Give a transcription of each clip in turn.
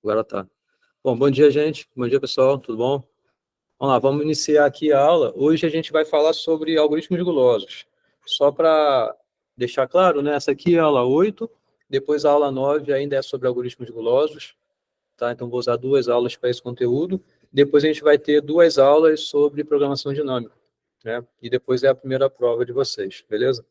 Agora tá. Bom, bom dia, gente. Bom dia, pessoal. Tudo bom? Vamos lá, vamos iniciar aqui a aula. Hoje a gente vai falar sobre algoritmos gulosos. Só para deixar claro, né? Essa aqui é a aula 8. Depois a aula 9 ainda é sobre algoritmos gulosos, tá? Então vou usar duas aulas para esse conteúdo. Depois a gente vai ter duas aulas sobre programação dinâmica, né? E depois é a primeira prova de vocês, beleza?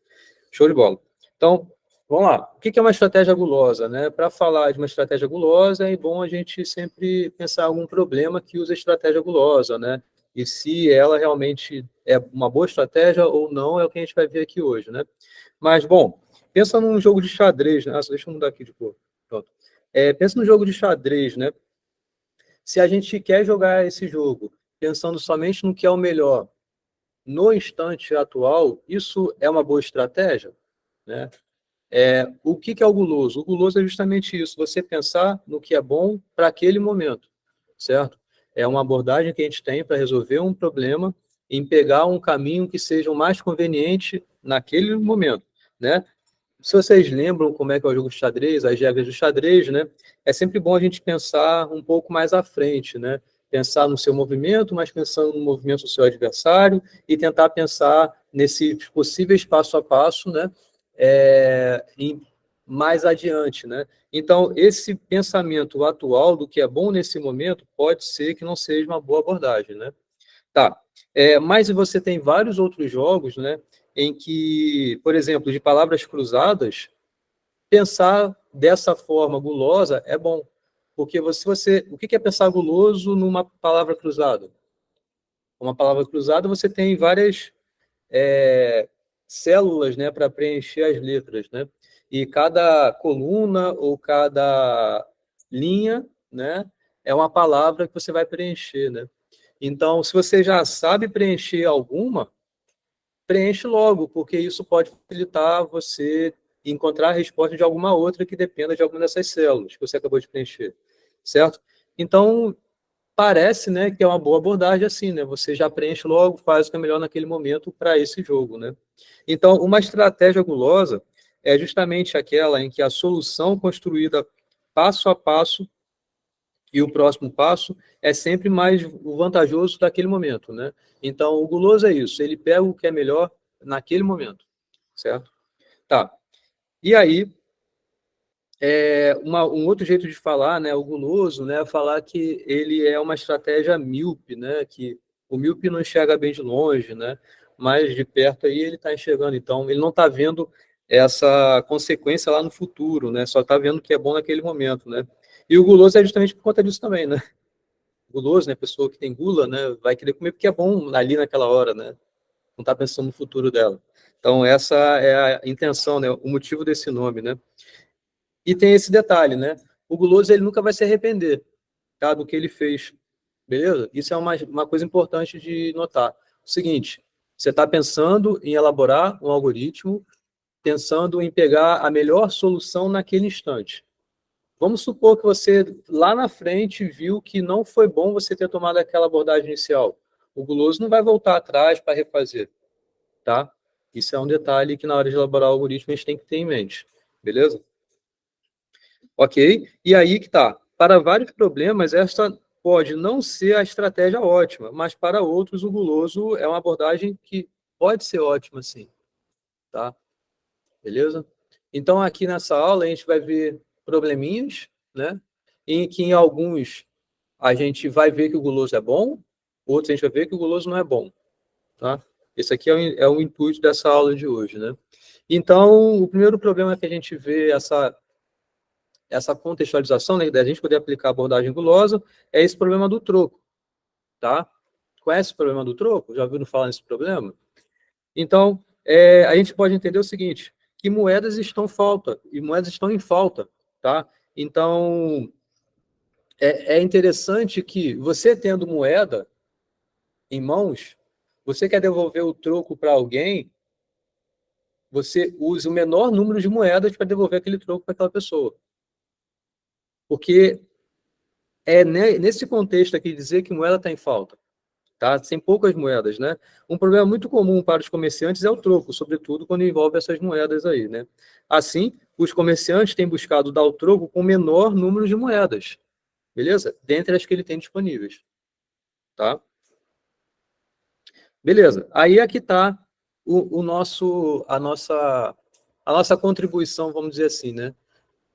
Show de bola. Então, vamos lá. O que é uma estratégia gulosa, né? Para falar de uma estratégia gulosa, é bom a gente sempre pensar em algum problema que usa estratégia gulosa, né? E se ela realmente é uma boa estratégia ou não, é o que a gente vai ver aqui hoje, né? Mas, bom, pensa num jogo de xadrez, né? Deixa eu mudar aqui de cor. Pronto. Pensa num jogo de xadrez, né? Se a gente quer jogar esse jogo pensando somente no que é o melhor no instante atual, isso é uma boa estratégia, né? O que é o guloso? O guloso é justamente isso, você pensar no que é bom para aquele momento, certo? É uma abordagem que a gente tem para resolver um problema em pegar um caminho que seja o mais conveniente naquele momento, né? Se vocês lembram como é que é o jogo de xadrez, as regras do xadrez, né? É sempre bom a gente pensar um pouco mais à frente, né? Pensar no seu movimento, mas pensando no movimento do seu adversário e tentar pensar nesses possíveis passo a passo, né? Mais adiante, né? Então, esse pensamento atual do que é bom nesse momento pode ser que não seja uma boa abordagem, né? Tá. Mas você tem vários outros jogos, né, em que, por exemplo, de palavras cruzadas, pensar dessa forma gulosa é bom. Porque o que é pensar guloso numa palavra cruzada? Uma palavra cruzada, você tem várias células, né, para preencher as letras, né? E cada coluna ou cada linha, né, é uma palavra que você vai preencher, né? Então, se você já sabe preencher alguma, preenche logo, porque isso pode facilitar você encontrar a resposta de alguma outra que dependa de alguma dessas células que você acabou de preencher, certo? Então, parece, né, que é uma boa abordagem assim, né? Você já preenche logo, faz o que é melhor naquele momento para esse jogo, né? Então, uma estratégia gulosa é justamente aquela em que a solução construída passo a passo e o próximo passo é sempre mais vantajoso daquele momento, né? Então, o guloso é isso, ele pega o que é melhor naquele momento, certo? Tá. E aí, um outro jeito de falar, né, o guloso, né, é falar que ele é uma estratégia míope, né, que o míope não enxerga bem de longe, né, mas de perto aí ele está enxergando, então ele não está vendo essa consequência lá no futuro, né, só está vendo o que é bom naquele momento, né. E o guloso é justamente por conta disso também, né, guloso, né, pessoa que tem gula, né, vai querer comer porque é bom ali naquela hora, né, não está pensando no futuro dela. Então essa é a intenção, né, o motivo desse nome, né. E tem esse detalhe, né? O guloso ele nunca vai se arrepender, tá, do que ele fez, beleza? Isso é uma coisa importante de notar. O seguinte, você está pensando em elaborar um algoritmo, pensando em pegar a melhor solução naquele instante. Vamos supor que você, lá na frente, viu que não foi bom você ter tomado aquela abordagem inicial. O guloso não vai voltar atrás para refazer, tá? Isso é um detalhe que na hora de elaborar o algoritmo a gente tem que ter em mente, beleza? Ok? E aí que tá. Para vários problemas, esta pode não ser a estratégia ótima, mas para outros, o guloso é uma abordagem que pode ser ótima, sim. Tá? Beleza? Então, aqui nessa aula, a gente vai ver probleminhas, né? Em que em alguns a gente vai ver que o guloso é bom, outros a gente vai ver que o guloso não é bom. Tá? Esse aqui é o intuito dessa aula de hoje, né? Então, o primeiro problema que a gente vê essa contextualização, né, da gente poder aplicar a abordagem gulosa, é esse problema do troco, tá? Conhece o problema do troco? Já ouviram falar nesse problema? Então, a gente pode entender o seguinte, que moedas estão falta, e moedas estão em falta, tá? Então, é interessante que você tendo moeda em mãos, você quer devolver o troco para alguém, você usa o menor número de moedas para devolver aquele troco para aquela pessoa. Porque nesse contexto aqui dizer que moeda está em falta. Tá? Sem poucas moedas, né? Um problema muito comum para os comerciantes é o troco, sobretudo quando envolve essas moedas aí, né? Assim, os comerciantes têm buscado dar o troco com o menor número de moedas, beleza? Dentre as que ele tem disponíveis, tá? Beleza. Aí aqui está a nossa contribuição, vamos dizer assim, né?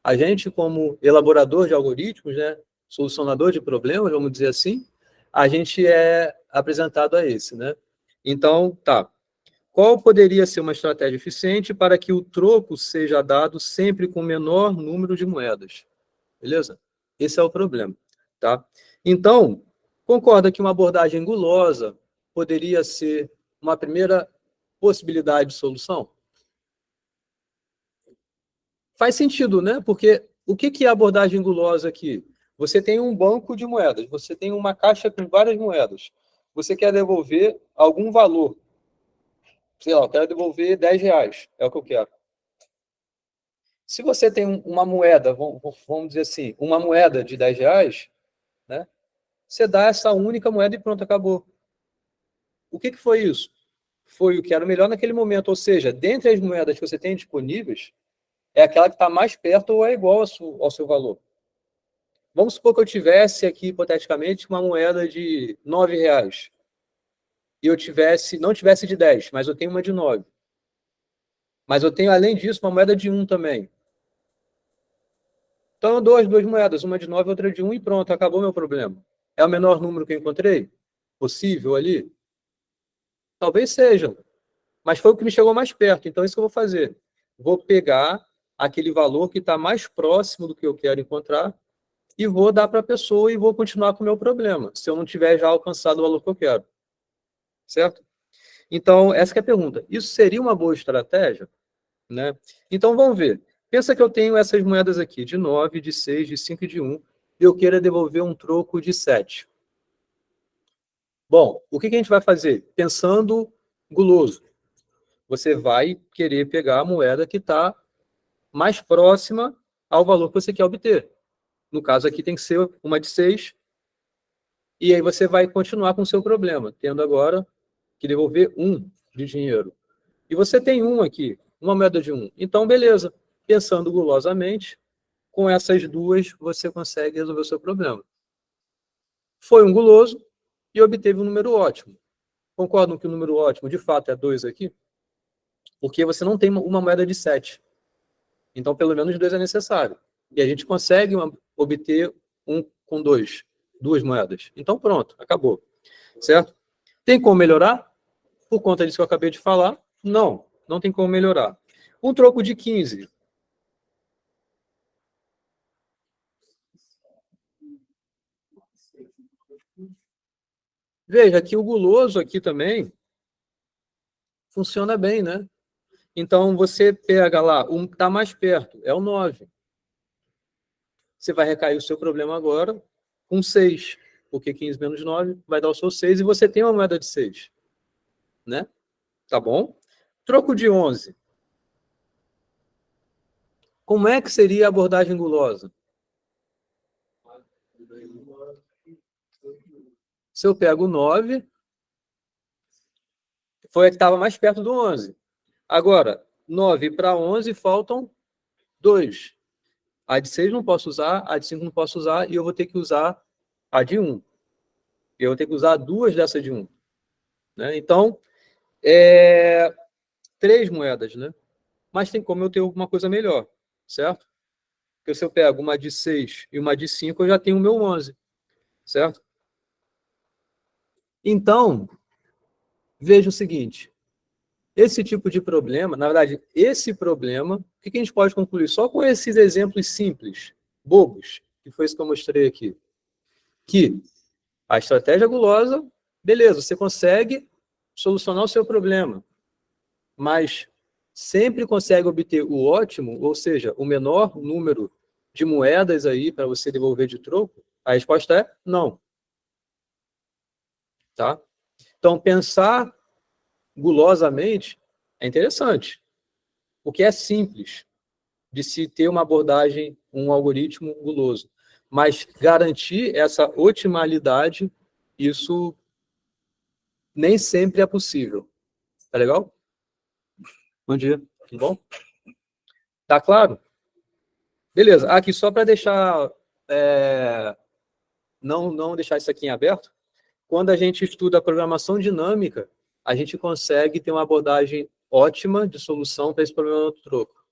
A gente, como elaborador de algoritmos, né, solucionador de problemas, vamos dizer assim, a gente é apresentado a esse, né? Então, tá. Qual poderia ser uma estratégia eficiente para que o troco seja dado sempre com o menor número de moedas? Beleza? Esse é o problema, tá? Então, concorda que uma abordagem gulosa poderia ser uma primeira possibilidade de solução? Faz sentido, né? Porque o que é abordagem gulosa aqui? Você tem um banco de moedas, você tem uma caixa com várias moedas. Você quer devolver algum valor. Sei lá, eu quero devolver R$ 10, é o que eu quero. Se você tem uma moeda, vamos dizer assim, uma moeda de R$ 10, né? Você dá essa única moeda e pronto, acabou. O que foi isso? Foi o que era o melhor naquele momento. Ou seja, dentre as moedas que você tem disponíveis, é aquela que está mais perto ou é igual ao seu valor. Vamos supor que eu tivesse aqui, hipoteticamente, uma moeda de R$ 9 e eu não tivesse de 10, mas eu tenho uma de 9. Mas eu tenho, além disso, uma moeda de 1 também. Então eu dou as duas moedas, uma de 9 e outra de 1 e pronto, acabou meu problema. É o menor número que eu encontrei? Possível ali? Talvez seja, mas foi o que me chegou mais perto, então é isso que eu vou fazer. Vou pegar aquele valor que está mais próximo do que eu quero encontrar e vou dar para a pessoa e vou continuar com o meu problema, se eu não tiver já alcançado o valor que eu quero. Certo? Então, essa que é a pergunta. Isso seria uma boa estratégia? Né? Então, vamos ver. Pensa que eu tenho essas moedas aqui, de 9, de 6, de 5 e de 1, e eu queira devolver um troco de 7. Bom, o que a gente vai fazer? Pensando guloso. Você vai querer pegar a moeda que está mais próxima ao valor que você quer obter. No caso aqui tem que ser uma de 6, e aí você vai continuar com o seu problema, tendo agora que devolver 1 de dinheiro. E você tem 1 aqui, uma moeda de 1. Então, beleza. Pensando gulosamente, com essas duas você consegue resolver o seu problema. Foi um guloso e obteve um número ótimo. Concordam que o número ótimo, de fato, é 2 aqui? Porque você não tem uma moeda de 7. Então, pelo menos 2 é necessário. E a gente consegue obter um com 2, duas moedas. Então, pronto, acabou. Certo? Tem como melhorar? Por conta disso que eu acabei de falar, não, não tem como melhorar. Um troco de 15. Veja que o guloso aqui também funciona bem, né? Então, você pega lá, um que está mais perto, é o 9. Você vai recair o seu problema agora com 6, porque 15 menos 9 vai dar o seu 6 e você tem uma moeda de 6. Né? Tá bom? Troco de 11. Como é que seria a abordagem gulosa? Se eu pego o 9, foi a que estava mais perto do 11. Agora, 9 para 11 faltam 2. A de 6 não posso usar, a de 5 não posso usar, e eu vou ter que usar a de 1. Eu vou ter que usar duas dessas de 1. Né? Então, 3 moedas, né? Mas tem como eu ter alguma coisa melhor, certo? Porque se eu pego uma de 6 e uma de 5, eu já tenho o meu 11, certo? Então, veja o seguinte, esse tipo de problema, na verdade, esse problema, o que a gente pode concluir? Só com esses exemplos simples, bobos, que foi isso que eu mostrei aqui, que a estratégia gulosa, beleza, você consegue solucionar o seu problema, mas sempre consegue obter o ótimo, ou seja, o menor número de moedas aí para você devolver de troco? A resposta é não. Tá? Então, pensar gulosamente é interessante, porque é simples de se ter uma abordagem, um algoritmo guloso. Mas garantir essa otimalidade, isso nem sempre é possível. Tá legal? Bom dia, tudo bom? Tá claro? Beleza, aqui só para deixar não deixar isso aqui em aberto, quando a gente estuda a programação dinâmica, a gente consegue ter uma abordagem ótima de solução para esse problema do troco.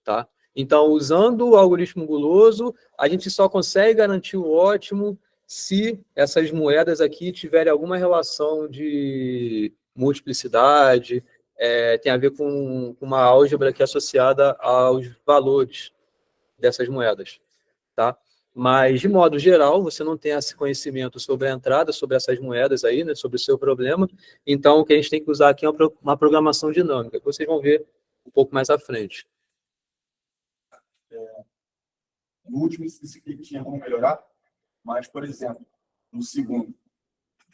Tá? Então, usando o algoritmo guloso, a gente só consegue garantir o ótimo se essas moedas aqui tiverem alguma relação de multiplicidade, tem a ver com uma álgebra que é associada aos valores dessas moedas. Tá? Mas, de modo geral, você não tem esse conhecimento sobre a entrada, sobre essas moedas aí, né, sobre o seu problema. Então, o que a gente tem que usar aqui é uma programação dinâmica, que vocês vão ver um pouco mais à frente. No último, esse aqui tinha como melhorar, mas, por exemplo, no segundo,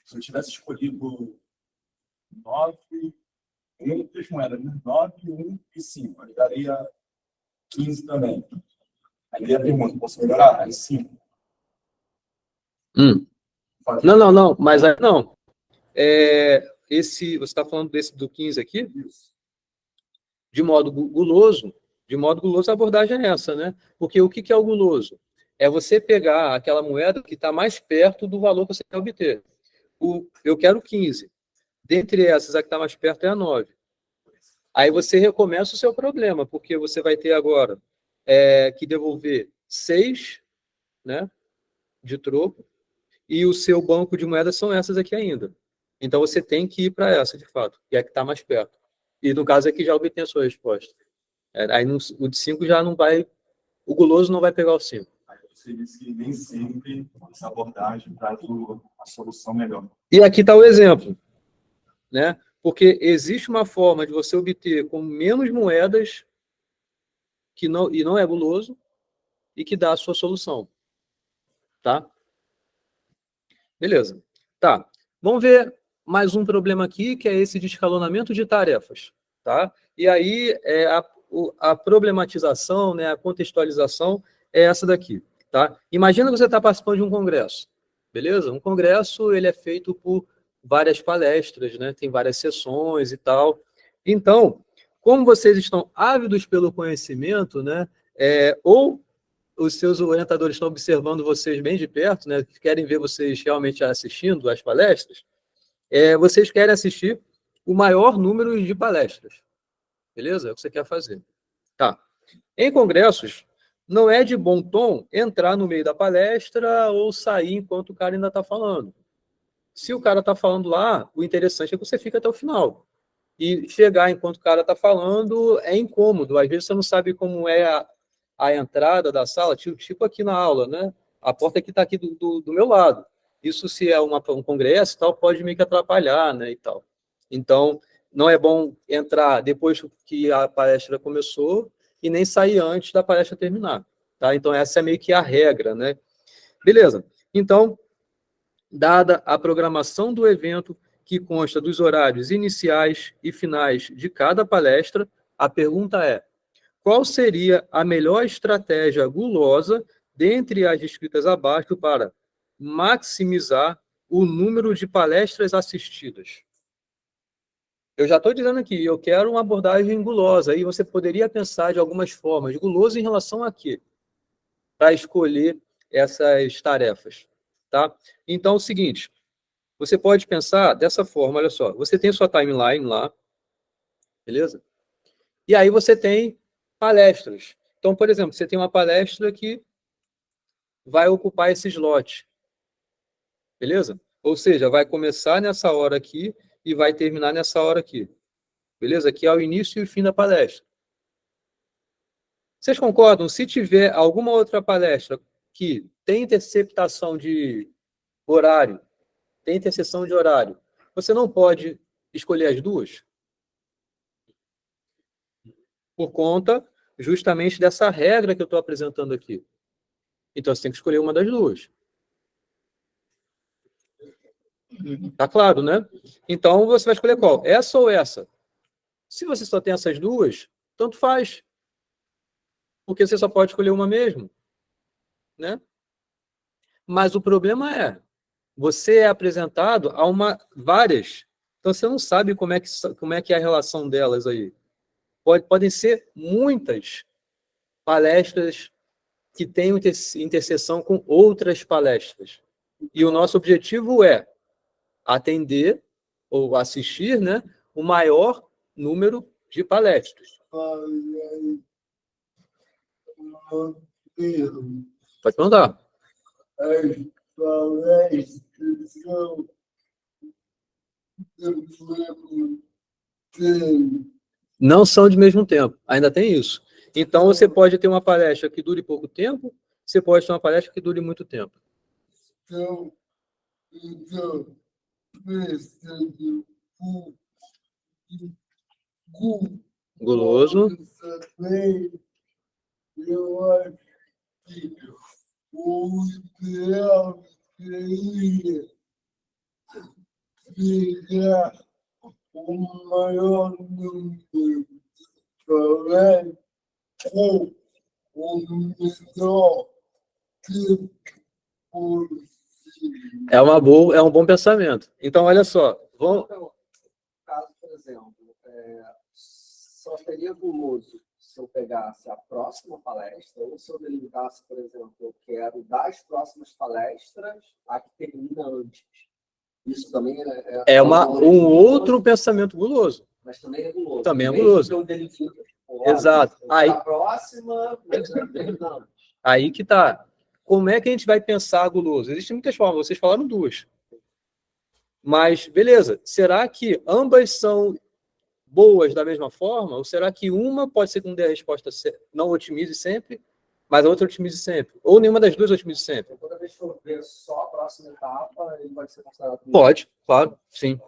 se eu tivesse escolhido 9, 3 moedas, 9, 1 e 5, aí daria 15 também. Aí a pergunta, posso melhorar? Aí 5. Não, mas não. Você está falando desse do 15 aqui? Isso. De modo guloso, a abordagem é essa, né? Porque o que é o guloso? É você pegar aquela moeda que está mais perto do valor que você quer obter. Eu quero 15. Dentre essas, a que está mais perto é a 9. Aí você recomeça o seu problema, porque você vai ter agora que devolver 6, né, de troco, e o seu banco de moedas são essas aqui ainda. Então você tem que ir para essa, de fato, que é a que está mais perto. E no caso aqui já obtém a sua resposta. Aí o de 5 já não vai... O guloso não vai pegar o 5. Aí você disse que nem sempre essa abordagem traz a solução melhor. E aqui está o exemplo, né? Porque existe uma forma de você obter com menos moedas e não é guloso e que dá a sua solução. Tá? Beleza. Tá. Vamos ver mais um problema aqui, que é esse de escalonamento de tarefas. Tá? E aí, a problematização, né, a contextualização é essa daqui. Tá? Imagina que você está participando de um congresso. Beleza? Um congresso ele é feito por várias palestras, né? Tem várias sessões e tal. Então, como vocês estão ávidos pelo conhecimento, né? Ou os seus orientadores estão observando vocês bem de perto, né? Querem ver vocês realmente assistindo às palestras, vocês querem assistir o maior número de palestras. Beleza? É o que você quer fazer. Tá. Em congressos, não é de bom tom entrar no meio da palestra ou sair enquanto o cara ainda está falando. Se o cara está falando lá, o interessante é que você fica até o final. E chegar enquanto o cara está falando é incômodo. Às vezes você não sabe como é a entrada da sala, tipo aqui na aula, né? A porta aqui está aqui do meu lado. Isso, se é um congresso e tal, pode meio que atrapalhar, né? E tal. Então, não é bom entrar depois que a palestra começou e nem sair antes da palestra terminar. Tá? Então, essa é meio que a regra, né? Beleza. Então, dada a programação do evento, que consta dos horários iniciais e finais de cada palestra, a pergunta é: qual seria a melhor estratégia gulosa dentre as descritas abaixo para maximizar o número de palestras assistidas? Eu já estou dizendo aqui, eu quero uma abordagem gulosa, aí você poderia pensar de algumas formas. Guloso em relação a quê? Para escolher essas tarefas. Tá? Então, é o seguinte, você pode pensar dessa forma, olha só, você tem sua timeline lá, beleza? E aí você tem palestras. Então, por exemplo, você tem uma palestra que vai ocupar esse slot, beleza? Ou seja, vai começar nessa hora aqui e vai terminar nessa hora aqui, beleza? Aqui é o início e o fim da palestra. Vocês concordam? Se tiver alguma outra palestra que tem interceptação de horário, tem interseção de horário, você não pode escolher as duas? Por conta justamente dessa regra que eu estou apresentando aqui. Então, você tem que escolher uma das duas. Tá claro, né? Então, você vai escolher qual? Essa ou essa? Se você só tem essas duas, tanto faz. Porque você só pode escolher uma mesmo. Né? Mas o problema é, você é apresentado a várias. Então, você não sabe como é que é a relação delas aí. Podem ser muitas palestras que tem interseção com outras palestras. E o nosso objetivo é atender ou assistir, né, o maior número de palestras. Pode perguntar. As palestras são não são de mesmo tempo, ainda tem isso. Então, você pode ter uma palestra que dure pouco tempo, você pode ter uma palestra que dure muito tempo. Então, Guloso. Eu acho que o ideal seria pegar o maior número de palestras com o menor tempo possível. É um bom pensamento. Então, olha só. Caso, por exemplo, só seria guloso se eu pegasse a próxima palestra, ou se eu delimitasse, por exemplo, eu quero das próximas palestras a que termina antes. Isso também é um outro pensamento guloso. Mas também é guloso. Também é guloso. Eu delimito, exato. Aí, a próxima termina antes. Aí que tá. Como é que a gente vai pensar guloso? Existem muitas formas, vocês falaram duas. Mas, beleza, será que ambas são boas da mesma forma? Ou será que uma pode ser que não dê a resposta, não otimize sempre, mas a outra otimize sempre? Ou nenhuma das duas otimize sempre? Então, toda vez que eu ver só a próxima etapa, ele pode ser considerado... Pode, claro, sim.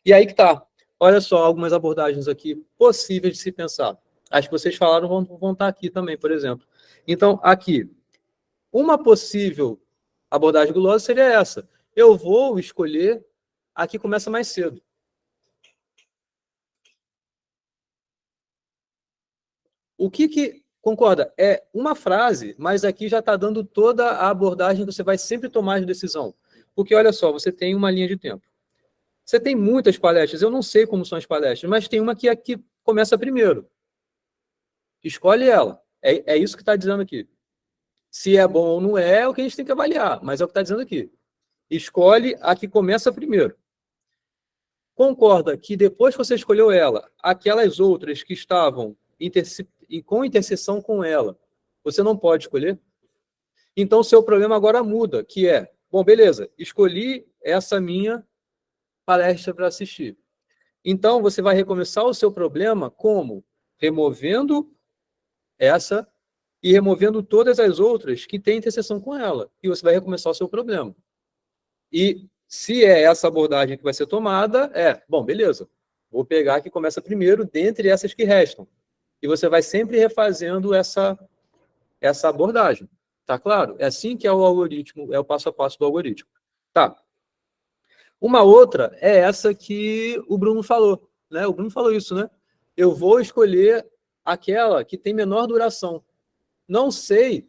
E aí que tá. Olha só algumas abordagens aqui possíveis de se pensar. As que vocês falaram vão estar aqui também, por exemplo. Então, aqui, uma possível abordagem gulosa seria essa. Eu vou escolher a que começa mais cedo. O que concorda? É uma frase, mas aqui já está dando toda a abordagem que você vai sempre tomar de decisão. Porque, olha só, você tem uma linha de tempo. Você tem muitas palestras, eu não sei como são as palestras, mas tem uma que aqui começa primeiro. Escolhe ela. É isso que está dizendo aqui. Se é bom ou não é o que a gente tem que avaliar, mas é o que está dizendo aqui. Escolhe a que começa primeiro. Concorda que depois que você escolheu ela, aquelas outras que estavam com interseção com ela, você não pode escolher? Então, o seu problema agora muda, que é, bom, beleza, escolhi essa minha palestra para assistir. Então, você vai recomeçar o seu problema como? Removendo essa e removendo todas as outras que têm interseção com ela. E você vai recomeçar o seu problema. E se é essa abordagem que vai ser tomada, bom, beleza, vou pegar a que começa primeiro dentre essas que restam. E você vai sempre refazendo essa abordagem. Tá claro? É assim que é o algoritmo, é o passo a passo do algoritmo. Tá. Uma outra é essa que o Bruno falou, né? O Bruno falou isso, né? Eu vou escolher aquela que tem menor duração. Não sei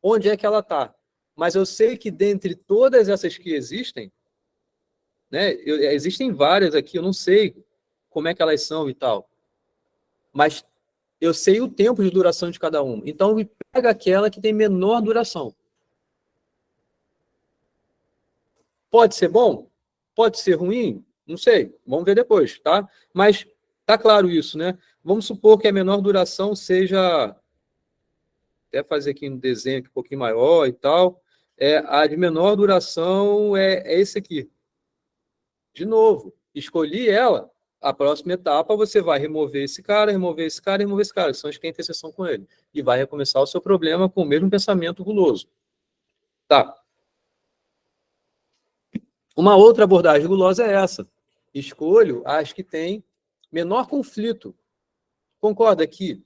onde é que ela está, mas eu sei que dentre todas essas que existem, né? Existem várias aqui, eu não sei como é que elas são e tal, mas eu sei o tempo de duração de cada uma. Então, pega aquela que tem menor duração. Pode ser bom? Pode ser ruim? Não sei. Vamos ver depois, tá? Mas tá claro isso, né? Vamos supor que a menor duração seja... Até fazer aqui um desenho aqui um pouquinho maior e tal. A de menor duração é esse aqui. De novo, escolhi ela. A próxima etapa, você vai remover esse cara, remover esse cara, remover esse cara, que são os que têm interseção com ele. E vai recomeçar o seu problema com o mesmo pensamento guloso. Tá. Uma outra abordagem gulosa é essa. Escolho as que têm menor conflito. Concorda que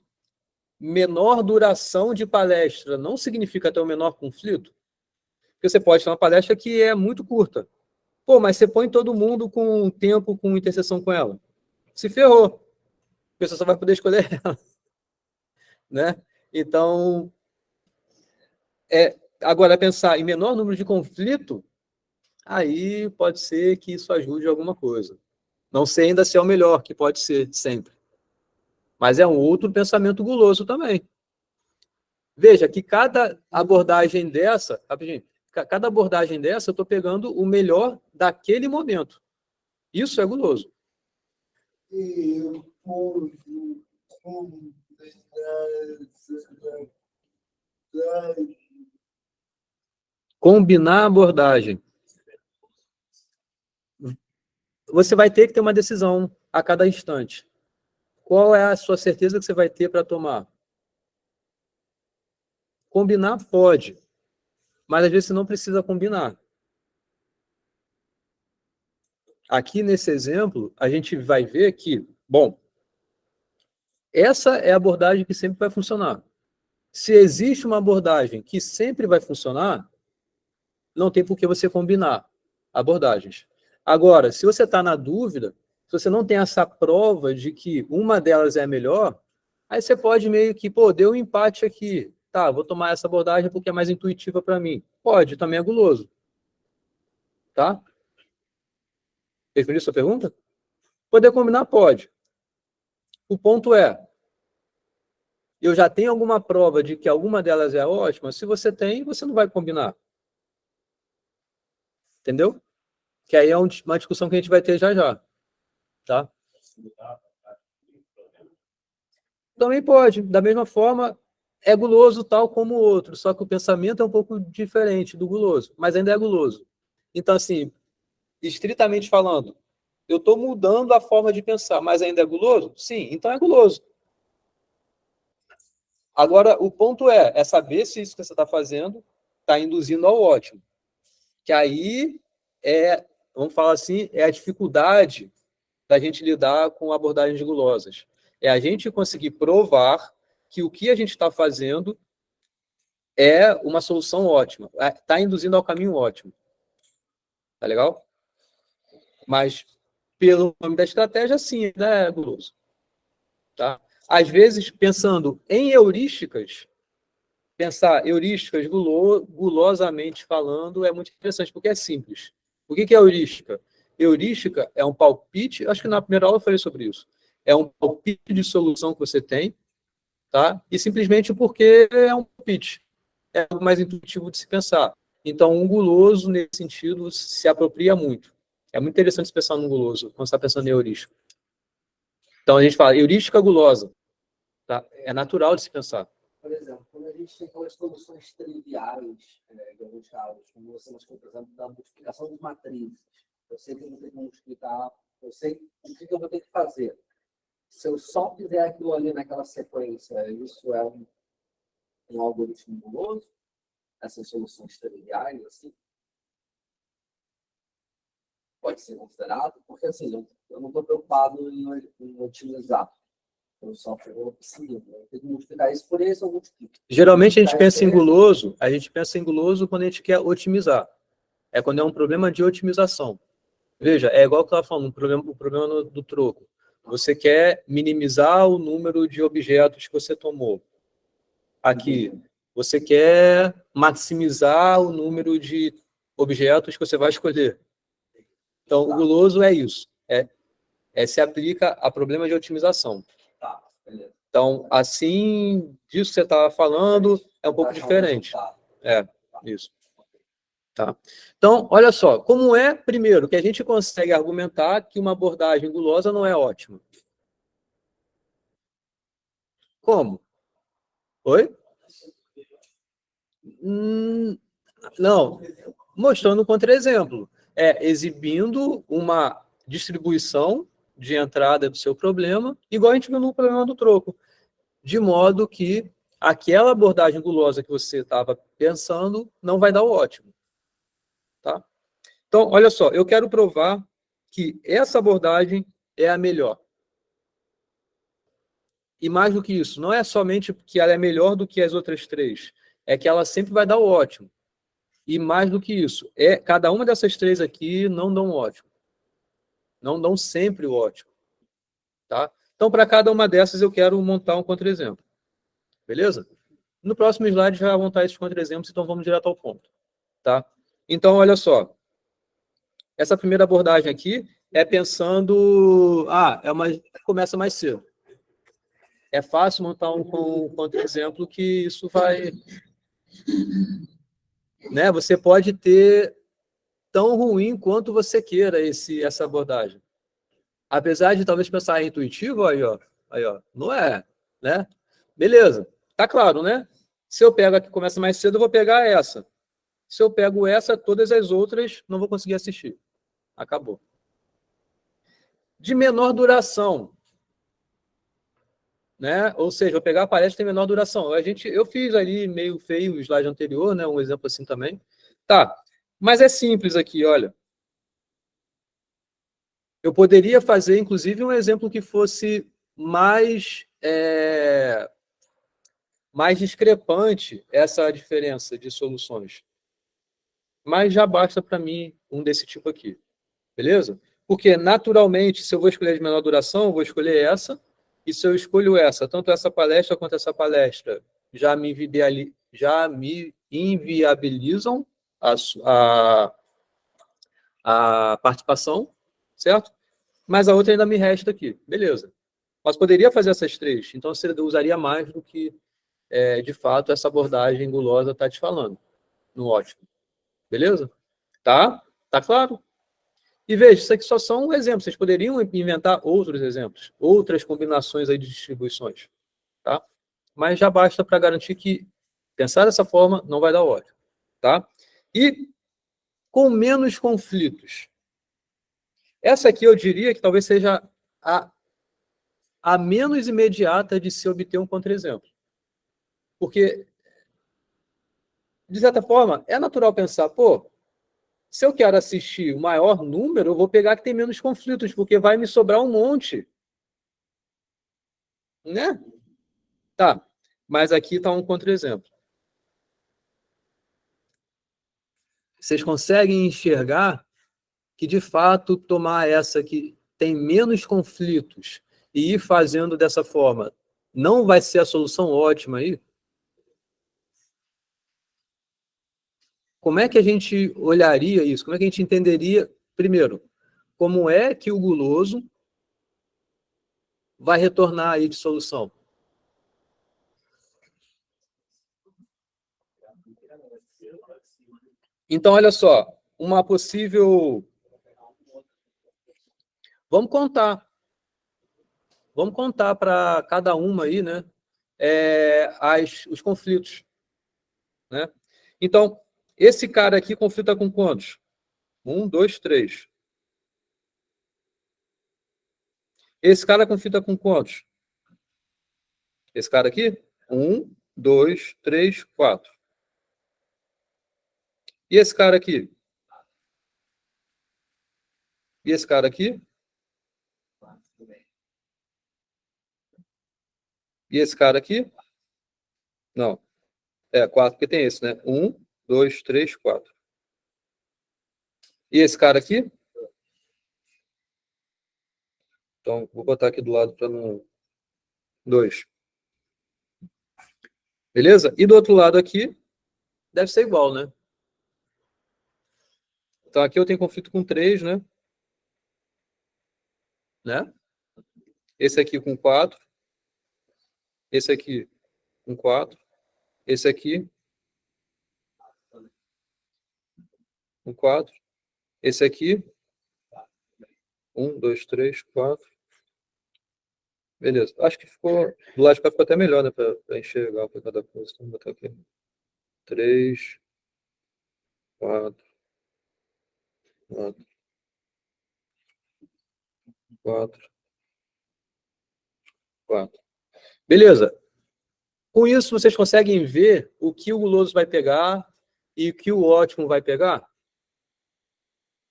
menor duração de palestra não significa ter um menor conflito? Porque você pode ter uma palestra que é muito curta. Pô, mas você põe todo mundo com tempo, com interseção com ela. Se ferrou. A pessoa só vai poder escolher ela. Né? Então, agora pensar em menor número de conflito, aí pode ser que isso ajude alguma coisa. Não sei ainda se é o melhor, que pode ser sempre. Mas é um outro pensamento guloso também. Veja que cada abordagem dessa, rapidinho, cada abordagem dessa, eu estou pegando o melhor daquele momento. Isso é guloso. E eu posso Combinar a abordagem. Você vai ter que ter uma decisão a cada instante. Qual é a sua certeza que você vai ter para tomar? Combinar pode, mas às vezes você não precisa combinar. Aqui nesse exemplo, a gente vai ver que, bom, essa é a abordagem que sempre vai funcionar. Se existe uma abordagem que sempre vai funcionar, não tem por que você combinar abordagens. Agora, se você está na dúvida, se você não tem essa prova de que uma delas é a melhor, aí você pode meio que, pô, deu um empate aqui. Tá, vou tomar essa abordagem porque é mais intuitiva para mim. Pode, também é guloso. Tá? Respondi a sua pergunta? Poder combinar, pode. O ponto é, eu já tenho alguma prova de que alguma delas é ótima? Se você tem, você não vai combinar. Entendeu? Que aí é uma discussão que a gente vai ter já já. Tá? Também pode. Da mesma forma, é guloso tal como o outro, só que o pensamento é um pouco diferente do guloso, mas ainda é guloso. Então, assim, estritamente falando, eu estou mudando a forma de pensar, mas ainda é guloso? Sim, então é guloso. Agora, o ponto é saber se isso que você está fazendo está induzindo ao ótimo. Que aí é, vamos falar assim, é a dificuldade da gente lidar com abordagens gulosas. É a gente conseguir provar que o que a gente está fazendo é uma solução ótima, está induzindo ao caminho ótimo. Tá legal? Mas, pelo nome da estratégia, sim, né, guloso. Tá? Às vezes, pensando em heurísticas, pensar heurísticas gulosamente falando é muito interessante, porque é simples. O que é heurística? Heurística é um palpite, acho que na primeira aula eu falei sobre isso, é um palpite de solução que você tem, tá? E simplesmente porque é um palpite, é algo mais intuitivo de se pensar. Então, um guloso, nesse sentido, se apropria muito. É muito interessante se pensar num guloso, quando você está pensando em heurística. Então, a gente fala heurística gulosa, tá? É natural de se pensar. Por exemplo, quando a gente tem aquelas soluções triviais, de alguns casos, como você mostrou, por exemplo, da multiplicação de matrizes. Eu sei que eu vou ter que multiplicar, eu sei o que eu vou ter que fazer. Se eu só fizer aquilo ali naquela sequência, isso é um algoritmo guloso? Essas soluções triviais, assim? Pode ser considerado? Porque, assim, eu não estou preocupado em otimizar. Eu só vou seguir. Eu tenho que multiplicar isso por esse, eu multiplico. Geralmente a gente pensa em guloso quando a gente quer otimizar. É quando é um problema de otimização. Veja, é igual que eu estava falando, o problema do troco. Você quer minimizar o número de objetos que você tomou. Aqui, você quer maximizar o número de objetos que você vai escolher. Então, o guloso é isso. Se aplica a problema de otimização. Tá, beleza. Então, assim, disso que você estava falando, é um pouco diferente. Isso. Tá. Então, olha só, como é, primeiro, que a gente consegue argumentar que uma abordagem gulosa não é ótima? Como? Oi? Não. Mostrando um contra-exemplo. Exibindo uma distribuição de entrada do seu problema, igual a gente viu no problema do troco. De modo que aquela abordagem gulosa que você estava pensando não vai dar o ótimo. Tá? Então, olha só, eu quero provar que essa abordagem é a melhor. E mais do que isso, não é somente que ela é melhor do que as outras três, é que ela sempre vai dar o ótimo. E mais do que isso, cada uma dessas três aqui não dão o ótimo. Não dão sempre o ótimo. Tá? Então, para cada uma dessas, eu quero montar um contra-exemplo. Beleza? No próximo slide já vão estar esses contra-exemplos, então vamos direto ao ponto. Tá? Então, olha só. Essa primeira abordagem aqui é pensando... começa mais cedo. é fácil montar um contra-exemplo que isso vai... Né? Você pode ter tão ruim quanto você queira essa abordagem. Apesar de talvez pensar intuitivo, aí, ó, não é, né? Beleza, tá claro, né? Se eu pego a que começa mais cedo, eu vou pegar essa. Se eu pego essa, todas as outras não vou conseguir assistir. Acabou. De menor duração, né? Ou seja, vou pegar a palestra que tem menor duração. Eu fiz ali meio feio o slide anterior, né? Um exemplo assim também. Tá, mas é simples aqui, olha. Eu poderia fazer, inclusive, um exemplo que fosse mais discrepante essa diferença de soluções. Mas já basta para mim um desse tipo aqui. Beleza? Porque, naturalmente, se eu vou escolher de menor duração, eu vou escolher essa. E se eu escolho essa, tanto essa palestra quanto essa palestra já me inviabilizam a participação, certo? Mas a outra ainda me resta aqui. Beleza. Mas poderia fazer essas três. Então, você usaria mais do que, de fato, essa abordagem gulosa está te falando. No ótimo. Beleza? Tá? Tá claro? E veja, isso aqui só são um exemplo. Vocês poderiam inventar outros exemplos, outras combinações aí de distribuições. Tá? Mas já basta para garantir que pensar dessa forma não vai dar ódio. Tá? E com menos conflitos. Essa aqui eu diria que talvez seja a menos imediata de se obter um contra-exemplo. Porque, de certa forma, é natural pensar, pô, se eu quero assistir o maior número, eu vou pegar que tem menos conflitos, porque vai me sobrar um monte. Né? Tá, mas aqui está um contra-exemplo. Vocês conseguem enxergar que, de fato, tomar essa que tem menos conflitos e ir fazendo dessa forma não vai ser a solução ótima aí? Como é que a gente olharia isso? Como é que a gente entenderia, primeiro, como é que o guloso vai retornar aí de solução? Então, olha só, uma possível... Vamos contar para cada uma aí, né? Os conflitos, né? Então, esse cara aqui conflita com quantos? 1, 2, 3. Esse cara conflita com quantos? Esse cara aqui? 1, 2, 3, 4. E esse cara aqui? E esse cara aqui? E esse cara aqui? Não. 4, porque tem esse, né? 1, 2, 3, 4. E esse cara aqui? Então, vou botar aqui do lado para não... 2. Beleza? E do outro lado aqui, deve ser igual, né? Então, aqui eu tenho conflito com 3, né? Esse aqui com 4. Esse aqui com 4. Esse aqui com 4. Esse aqui 1, 2, 3, 4. Beleza. Acho que ficou... Do lado de cá ficou até melhor, né? Para enxergar para cada coisa. Então, vou botar aqui. 3, 4, 4, 4, 4. Beleza. Com isso, vocês conseguem ver o que o guloso vai pegar e o que o ótimo vai pegar?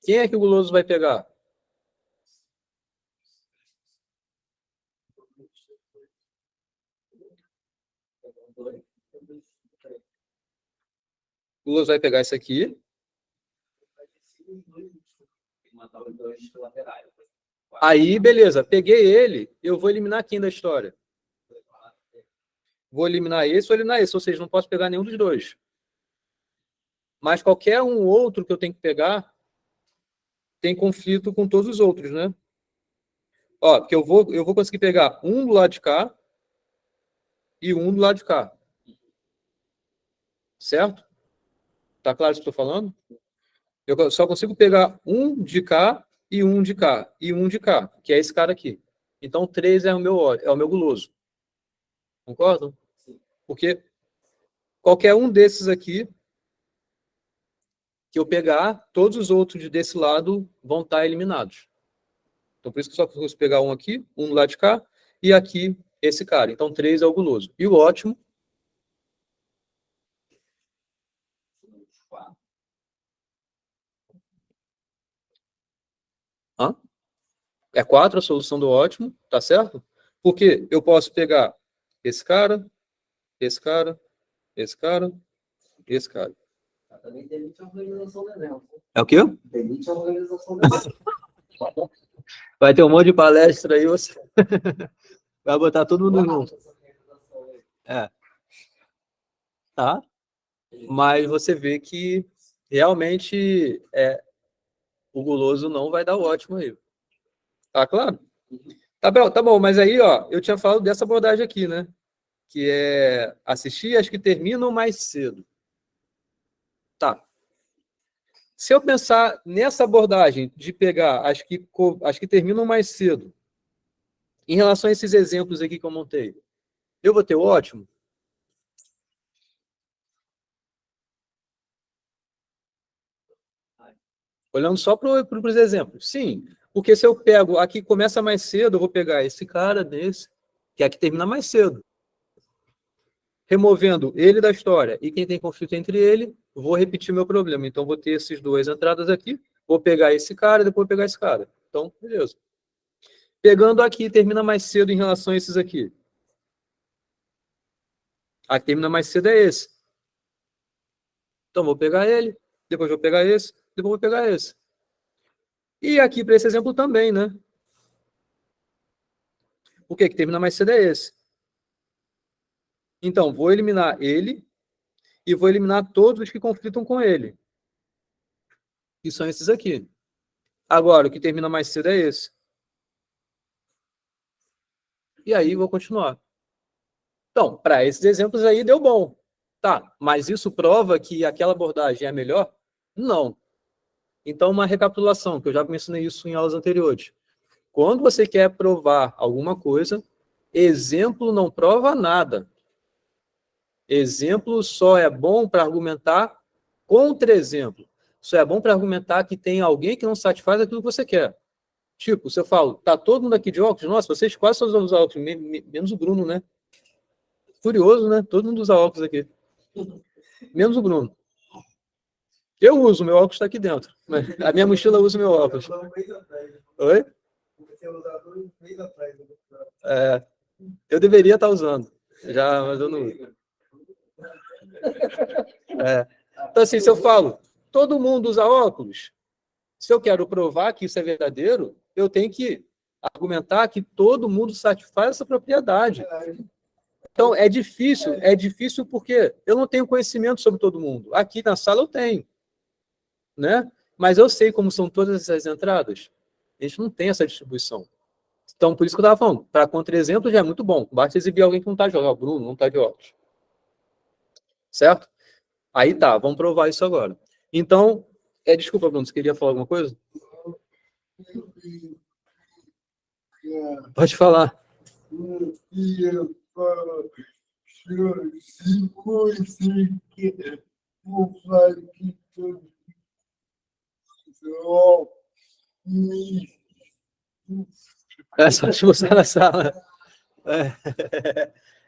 Quem é que o guloso vai pegar? O guloso vai pegar isso aqui. Aí, beleza. Peguei ele, eu vou eliminar quem da história? Vou eliminar esse ou eliminar esse. Ou seja, não posso pegar nenhum dos dois. Mas qualquer um outro que eu tenho que pegar tem conflito com todos os outros, né? Ó, porque eu vou conseguir pegar um do lado de cá, e um do lado de cá. Certo? Tá claro o que eu estou falando? Eu só consigo pegar um de cá e um de cá e um de cá, que é esse cara aqui. Então, 3 é o meu guloso. Concordam? Porque qualquer um desses aqui que eu pegar, todos os outros desse lado vão estar eliminados. Então, por isso que eu só consigo pegar um aqui, um do lado de cá, e aqui esse cara. Então, 3 é o guloso. E o ótimo... Hã? É 4 a solução do ótimo, tá certo? Porque eu posso pegar esse cara, esse cara, esse cara, esse cara. Também demite a organização do evento. É o quê? Demite a organização do evento. Vai ter um monte de palestra aí, você vai botar todo mundo junto. É. Tá? Mas você vê que realmente o guloso não vai dar o ótimo aí. Tá claro? Tá bom, mas aí, ó, eu tinha falado dessa abordagem aqui, né? Que é assistir as que terminam mais cedo. Tá. Se eu pensar nessa abordagem de pegar as que terminam mais cedo, em relação a esses exemplos aqui que eu montei, eu vou ter o ótimo? Olhando só para os exemplos. Sim, porque se eu pego a que começa mais cedo, eu vou pegar esse cara desse, que é a que termina mais cedo. Removendo ele da história e quem tem conflito entre ele, vou repetir meu problema. Então, vou ter essas duas entradas aqui, vou pegar esse cara e depois pegar esse cara. Então, beleza. Pegando aqui, termina mais cedo em relação a esses aqui. A que termina mais cedo é esse. Então, vou pegar ele, depois vou pegar esse, depois vou pegar esse. E aqui, para esse exemplo também, né? O que termina mais cedo é esse. Então, vou eliminar ele e vou eliminar todos os que conflitam com ele. Que são esses aqui. Agora, o que termina mais cedo é esse. E aí, vou continuar. Então, para esses exemplos aí, deu bom. Tá, mas isso prova que aquela abordagem é melhor? Não. Então, uma recapitulação, que eu já mencionei isso em aulas anteriores. Quando você quer provar alguma coisa, exemplo não prova nada. Exemplo só é bom para argumentar contra-exemplo. Só é bom para argumentar que tem alguém que não satisfaz aquilo que você quer. Tipo, se eu falo, tá todo mundo aqui de óculos? Nossa, vocês quase todos usam óculos, menos o Bruno, né? Curioso, né? Todo mundo usa óculos aqui. Menos o Bruno. Eu uso, meu óculos está aqui dentro. A minha mochila usa meu óculos. Oi? Eu deveria estar usando. Já, mas eu não uso. Então, assim, se eu falo, todo mundo usa óculos, se eu quero provar que isso é verdadeiro, eu tenho que argumentar que todo mundo satisfaz essa propriedade. Então, é difícil porque eu não tenho conhecimento sobre todo mundo. Aqui na sala eu tenho, né? Mas eu sei como são todas essas entradas. A gente não tem essa distribuição. Então, por isso que eu estava falando, para contra-exemplo já é muito bom. Basta exibir alguém que não está de óculos. O Bruno não está de óculos. Certo? Aí tá, vamos provar isso agora. Então, desculpa, Bruno, você queria falar alguma coisa? Pode falar. É só te mostrar na sala.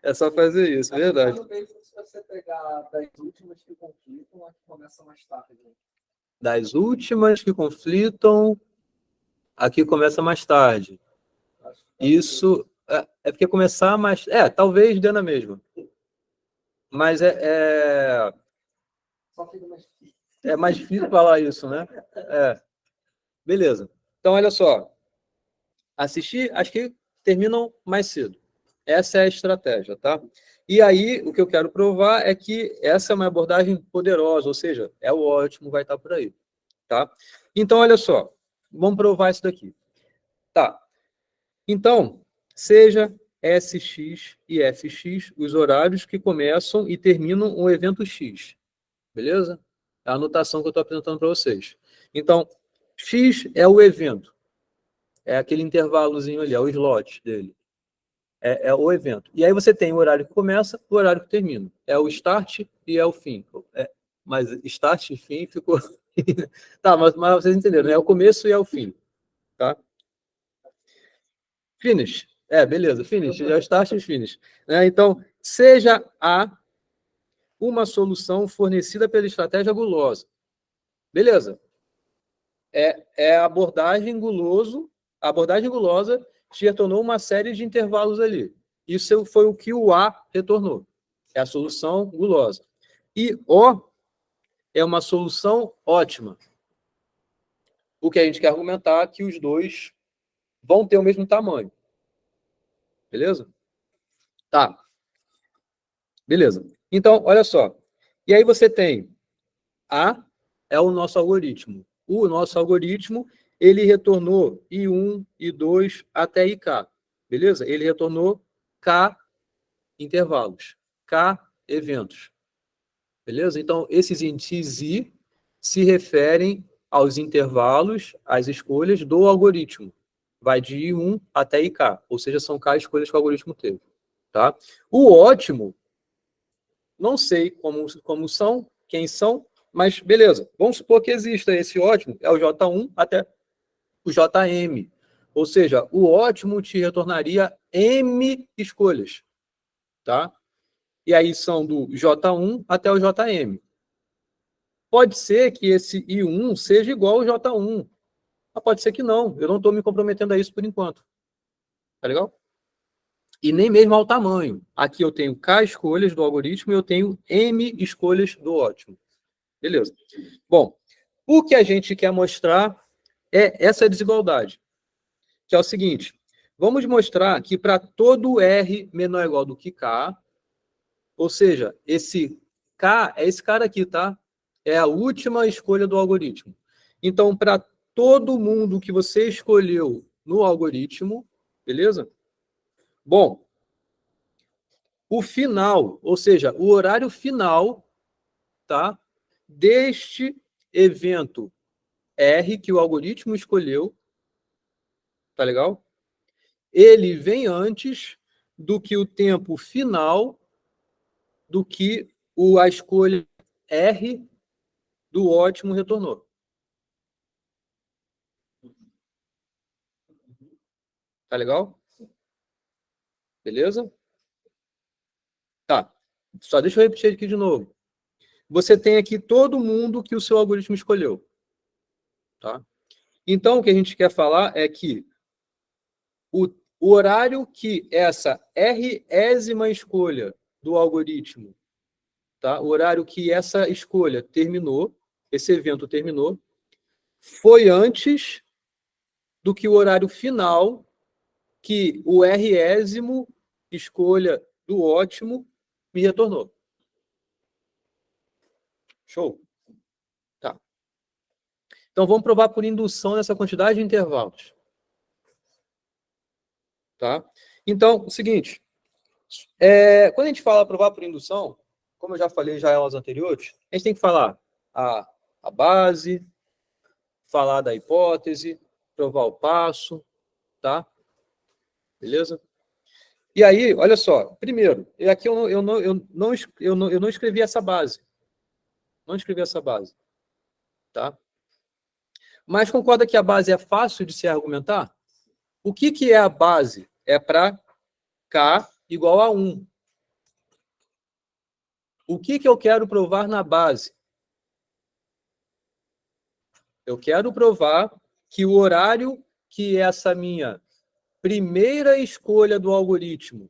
É só fazer isso, verdade. Se você pegar das últimas que conflitam, a que começa mais tarde. Das últimas que conflitam, a que começa mais tarde. Isso é porque começar mais... talvez dê na mesma. Mas Só fica mais difícil. É mais difícil falar isso, né? Beleza. Então, olha só. Assistir, acho que terminam mais cedo. Essa é a estratégia, tá? E aí, o que eu quero provar é que essa é uma abordagem poderosa, ou seja, é o ótimo, vai estar por aí, tá? Então, olha só. Vamos provar isso daqui. Tá. Então, seja SX e FX, os horários que começam e terminam o evento X. Beleza? É a anotação que eu estou apresentando para vocês. Então, X é o evento. É aquele intervalozinho ali, é o slot dele. É o evento. E aí você tem o horário que começa e o horário que termina. É o start e é o fim. Mas start e fim ficou... Tá, mas vocês entenderam, né? É o começo e é o fim. Tá? Finish. Beleza, finish. É o start e finish. Então, seja A uma solução fornecida pela estratégia gulosa. Beleza. A abordagem guloso. A abordagem gulosa te retornou uma série de intervalos ali. Isso foi o que o A retornou. É a solução gulosa. E O é uma solução ótima. O que a gente quer argumentar é que os dois vão ter o mesmo tamanho. Beleza? Tá. Beleza. Então, olha só. E aí você tem A é o nosso algoritmo. O nosso algoritmo, ele retornou I1, I2 até IK. Beleza? Ele retornou K intervalos, K eventos. Beleza? Então, esses índices I se referem aos intervalos, às escolhas do algoritmo. Vai de I1 até IK, ou seja, são K escolhas que o algoritmo teve. Tá? O ótimo, não sei como são, quem são, mas beleza. Vamos supor que exista esse ótimo, é o J1 até o JM. Ou seja, o ótimo te retornaria M escolhas. Tá? E aí são do J1 até o JM. Pode ser que esse I1 seja igual ao J1. Mas pode ser que não. Eu não estou me comprometendo a isso por enquanto. Tá legal? E nem mesmo ao tamanho. Aqui eu tenho K escolhas do algoritmo e eu tenho M escolhas do ótimo. Beleza. Bom, o que a gente quer mostrar é essa desigualdade. Que é o seguinte. Vamos mostrar que para todo R menor ou igual do que K, ou seja, esse K é esse cara aqui, tá? É a última escolha do algoritmo. Então, para todo mundo que você escolheu no algoritmo, beleza? Bom, o final, ou seja, o horário final, tá? Deste evento R que o algoritmo escolheu, tá legal? Ele vem antes do que o tempo final do que a escolha R do ótimo retornou. Tá legal? Beleza? Tá. Só deixa eu repetir aqui de novo. Você tem aqui todo mundo que o seu algoritmo escolheu. Tá? Então, o que a gente quer falar é que o horário que essa R-ésima escolha do algoritmo, tá? O horário que essa escolha terminou, esse evento terminou, foi antes do que o horário final que o R-ésimo escolha do ótimo me retornou. Show? Tá. Então, vamos provar por indução nessa quantidade de intervalos. Tá? Então, o seguinte, quando a gente fala provar por indução, como eu já falei já em aulas anteriores, a gente tem que falar a base, falar da hipótese, provar o passo, tá? Beleza? E aí, olha só, primeiro, aqui eu não escrevi essa base. Não escrevi essa base. Tá? Mas concorda que a base é fácil de se argumentar? O que é a base? É para K igual a 1. O que eu quero provar na base? Eu quero provar que o horário que essa minha primeira escolha do algoritmo,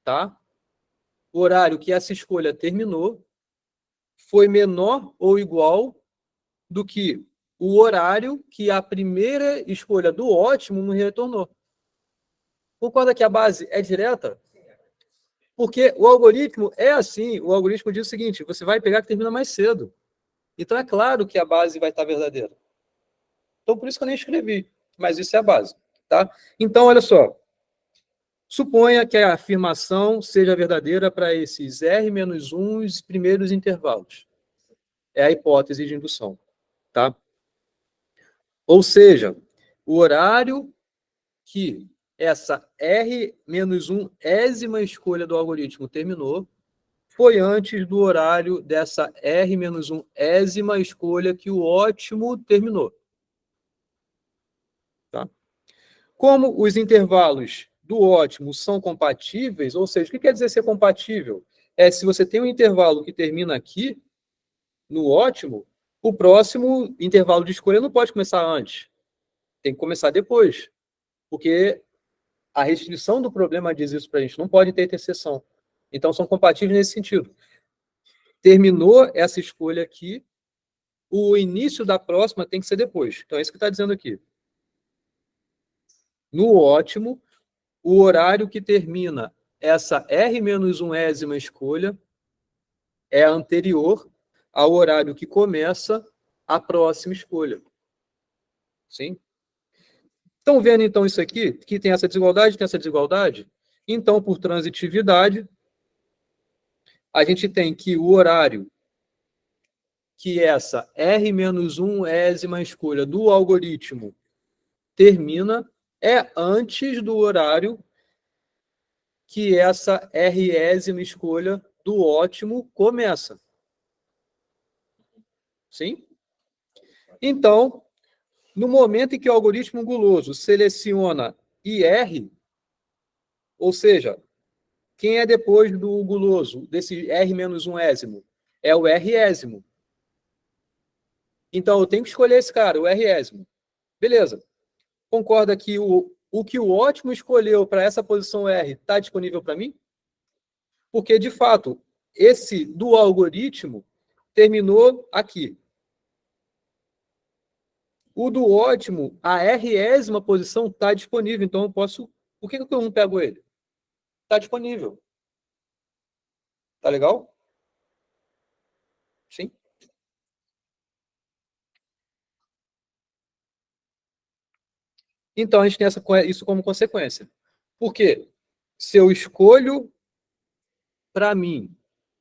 tá? O horário que essa escolha terminou foi menor ou igual do que o horário que a primeira escolha do ótimo me retornou. Concorda que a base é direta? Porque o algoritmo é assim, o algoritmo diz o seguinte, você vai pegar que termina mais cedo. Então é claro que a base vai estar verdadeira. Então por isso que eu nem escrevi, mas isso é a base. Tá? Então, olha só. Suponha que a afirmação seja verdadeira para esses R-1 primeiros intervalos. É a hipótese de indução, tá? Ou seja, o horário que essa R-1 ésima escolha do algoritmo terminou foi antes do horário dessa R-1 ésima escolha que o ótimo terminou. Tá? Como os intervalos do ótimo são compatíveis, ou seja, o que quer dizer ser compatível? É se você tem um intervalo que termina aqui, no ótimo, o próximo intervalo de escolha não pode começar antes. Tem que começar depois. Porque a restrição do problema diz isso para a gente, não pode ter interseção. Então, são compatíveis nesse sentido. Terminou essa escolha aqui, o início da próxima tem que ser depois. Então, é isso que está dizendo aqui. No ótimo, o horário que termina essa R-1 ésima escolha é anterior ao horário que começa a próxima escolha. Sim? Estão vendo, então, isso aqui? Que tem essa desigualdade? Então, por transitividade, a gente tem que o horário que essa R-1 ésima escolha do algoritmo termina é antes do horário que essa R-ésima escolha do ótimo começa. Sim? Então, no momento em que o algoritmo guloso seleciona IR, ou seja, quem é depois do guloso, desse R-1 ésimo? É o R-ésimo. Então, eu tenho que escolher esse cara, o R-ésimo. Beleza. Concorda que o que o ótimo escolheu para essa posição R está disponível para mim? Porque, de fato, esse do algoritmo terminou aqui. O do ótimo, a R-ésima posição está disponível, então eu posso... Por que eu não pego ele? Está disponível. Tá legal? Sim? Então, a gente tem isso como consequência. Por quê? Se eu escolho para mim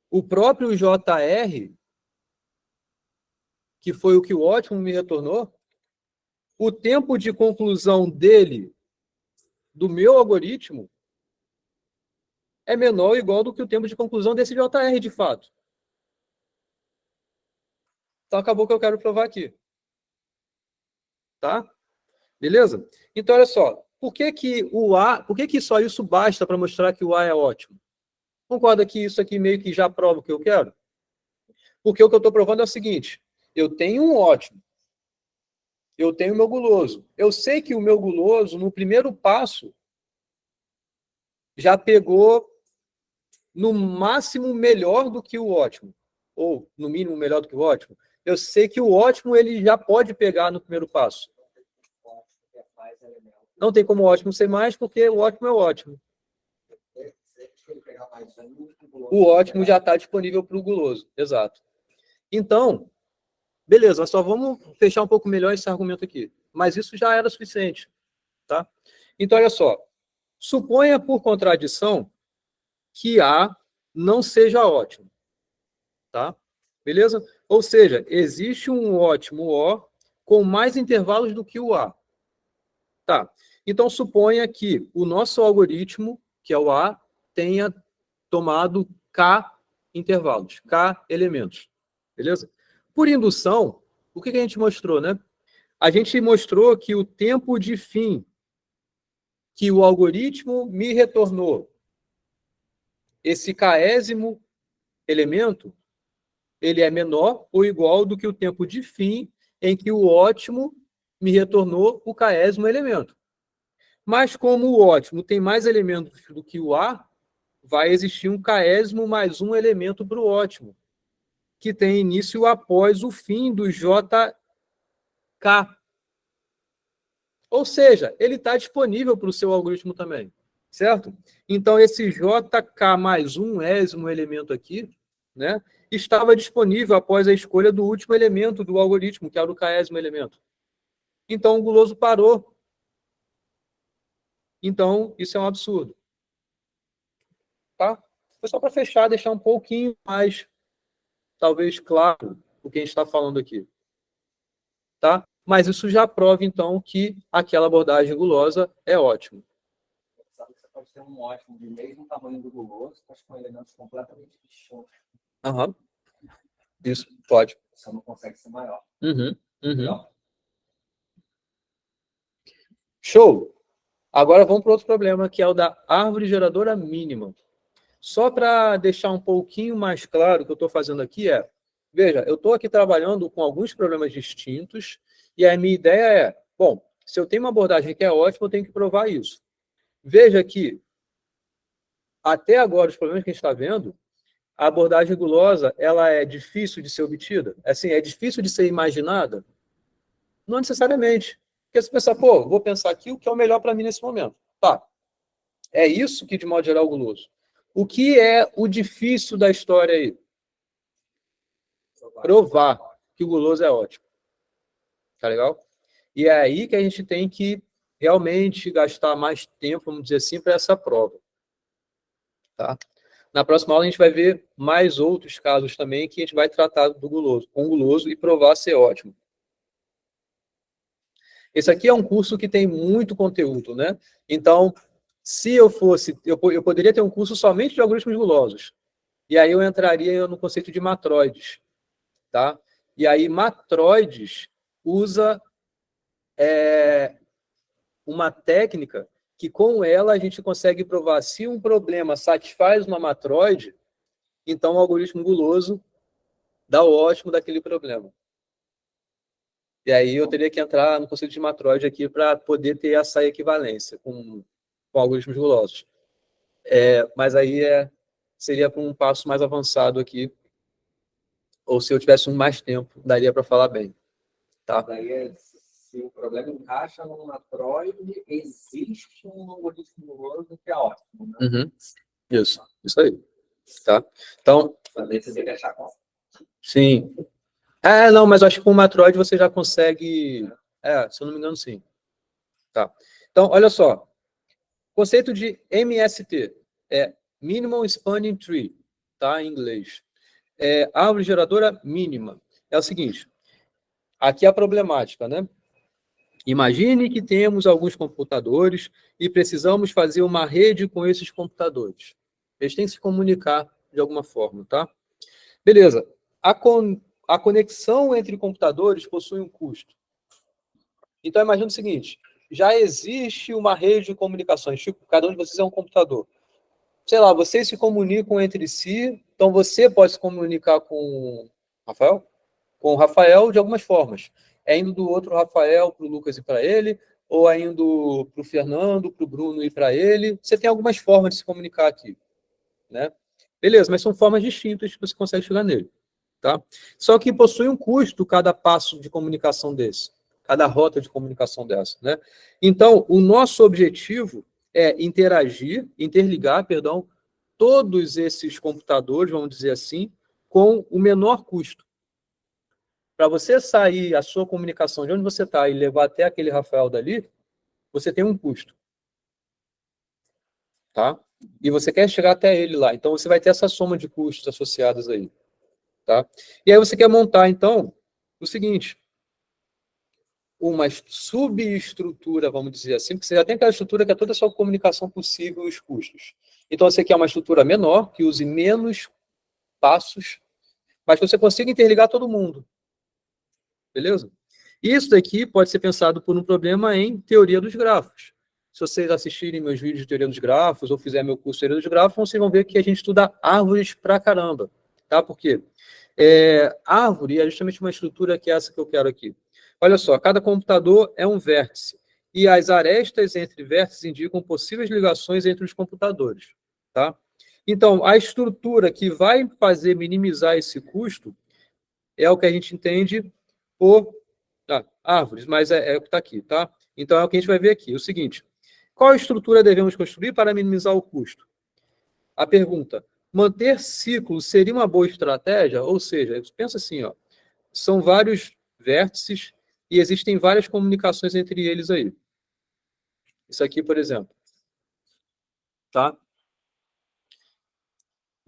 o próprio JR, que foi o que o ótimo me retornou, o tempo de conclusão dele, do meu algoritmo, é menor ou igual do que o tempo de conclusão desse JR, de fato. Então, acabou o que eu quero provar aqui. Tá? Beleza? Então, olha só. Por que só isso basta para mostrar que o A é ótimo? Concorda que isso aqui meio que já prova o que eu quero? Porque o que eu estou provando é o seguinte. Eu tenho um ótimo. Eu tenho o meu guloso. Eu sei que o meu guloso, no primeiro passo, já pegou no máximo melhor do que o ótimo. Ou, no mínimo, melhor do que o ótimo. Eu sei que o ótimo ele já pode pegar no primeiro passo. Não tem como o ótimo ser mais, porque o ótimo é o ótimo. O ótimo já está disponível para o guloso. Exato. Então, beleza, só vamos fechar um pouco melhor esse argumento aqui. Mas isso já era suficiente. Tá? Então, olha só. Suponha, por contradição, que A não seja ótimo. Tá? Beleza? Ou seja, existe um ótimo O com mais intervalos do que o A. Tá. Então, suponha que o nosso algoritmo, que é o A, tenha tomado K intervalos, K elementos. Beleza? Por indução, o que a gente mostrou, né? A gente mostrou que o tempo de fim que o algoritmo me retornou, esse Késimo elemento, ele é menor ou igual do que o tempo de fim em que o ótimo me retornou o Késimo elemento. Mas como o ótimo tem mais elementos do que o A, vai existir um Késimo mais um elemento para o ótimo, que tem início após o fim do JK. Ou seja, ele está disponível para o seu algoritmo também, certo? Então, esse JK mais um ésimo elemento aqui, né, estava disponível após a escolha do último elemento do algoritmo, que era o Késimo elemento. Então, o guloso parou. Então, isso é um absurdo. tá? Foi só para fechar, deixar um pouquinho mais, talvez, claro o que a gente está falando aqui, tá? Mas isso já prova, então, que aquela abordagem gulosa é ótima. Sabe que você pode ter um ótimo de mesmo tamanho do guloso, mas com elementos completamente distintos. Aham. Isso, pode. Você não consegue ser maior. Uhum. Melhor. Show! Agora vamos para outro problema, que é o da árvore geradora mínima. Só para deixar um pouquinho mais claro o que eu estou fazendo aqui é, veja, eu estou aqui trabalhando com alguns problemas distintos e a minha ideia é, bom, se eu tenho uma abordagem que é ótima, eu tenho que provar isso. Veja que, até agora, os problemas que a gente está vendo, a abordagem gulosa, ela é difícil de ser obtida? Assim, é difícil de ser imaginada? Não necessariamente. Porque você pensa, pô, vou pensar aqui o que é o melhor para mim nesse momento. Tá, é isso que, de modo geral, é o guloso. O que é o difícil da história aí? Provar que o guloso é ótimo. Tá legal? E é aí que a gente tem que realmente gastar mais tempo, vamos dizer assim, para essa prova. Tá? Na próxima aula a gente vai ver mais outros casos também que a gente vai tratar do guloso, com o guloso e provar ser ótimo. Esse aqui é um curso que tem muito conteúdo, né? Então, se eu fosse, eu poderia ter um curso somente de algoritmos gulosos. E aí eu entraria no conceito de matroides, tá? E aí matroides usa uma técnica que com ela a gente consegue provar se um problema satisfaz uma matroide, então o algoritmo guloso dá o ótimo daquele problema. E aí eu teria que entrar no conceito de matroide aqui para poder ter essa equivalência com algoritmos gulosos. Mas aí seria para um passo mais avançado aqui, ou se eu tivesse mais tempo, daria para falar bem. Tá? Daí, se o problema encaixa num matroide, existe um algoritmo guloso que é ótimo. Né? Uhum. Isso aí. Tá? Então, Também você tem que achar qual. sim. Não, mas acho que com o Matroid você já consegue. Se eu não me engano, sim. Tá. Então, olha só. Conceito de MST é Minimum Spanning Tree, tá? Em inglês. Árvore geradora mínima. É o seguinte. Aqui é a problemática, né? Imagine que temos alguns computadores e precisamos fazer uma rede com esses computadores. Eles têm que se comunicar de alguma forma, tá? Beleza. A conexão entre computadores possui um custo. Então, imagina o seguinte, já existe uma rede de comunicações, tipo, cada um de vocês é um computador. Sei lá, vocês se comunicam entre si, então você pode se comunicar com o Rafael? Com o Rafael de algumas formas. É indo do outro Rafael para o Lucas e para ele, ou é indo para o Fernando, para o Bruno e para ele. Você tem algumas formas de se comunicar aqui, né? Beleza, mas são formas distintas que você consegue chegar nele. Tá? Só que possui um custo cada passo de comunicação desse, cada rota de comunicação dessa. Né? Então, o nosso objetivo é interligar, todos esses computadores, vamos dizer assim, com o menor custo. Para você sair a sua comunicação de onde você está e levar até aquele Rafael dali, você tem um custo. Tá? E você quer chegar até ele lá. Então, você vai ter essa soma de custos associados aí. Tá? E aí você quer montar, então, o seguinte, uma subestrutura, vamos dizer assim, porque você já tem aquela estrutura que é toda a sua comunicação possível e os custos. Então você quer uma estrutura menor, que use menos passos, mas que você consiga interligar todo mundo. Beleza? Isso daqui pode ser pensado por um problema em teoria dos grafos. Se vocês assistirem meus vídeos de teoria dos grafos ou fizer meu curso de teoria dos grafos, vocês vão ver que a gente estuda árvores pra caramba. Tá? Por quê? Árvore é justamente uma estrutura que é essa que eu quero aqui. Olha só, cada computador é um vértice. E as arestas entre vértices indicam possíveis ligações entre os computadores. Tá? Então, a estrutura que vai fazer minimizar esse custo é o que a gente entende por árvores, mas é o que está aqui. Tá? Então, é o que a gente vai ver aqui. O seguinte, qual estrutura devemos construir para minimizar o custo? A pergunta, manter ciclo seria uma boa estratégia? Ou seja, pensa assim, ó, são vários vértices e existem várias comunicações entre eles aí. Isso aqui, por exemplo. Tá?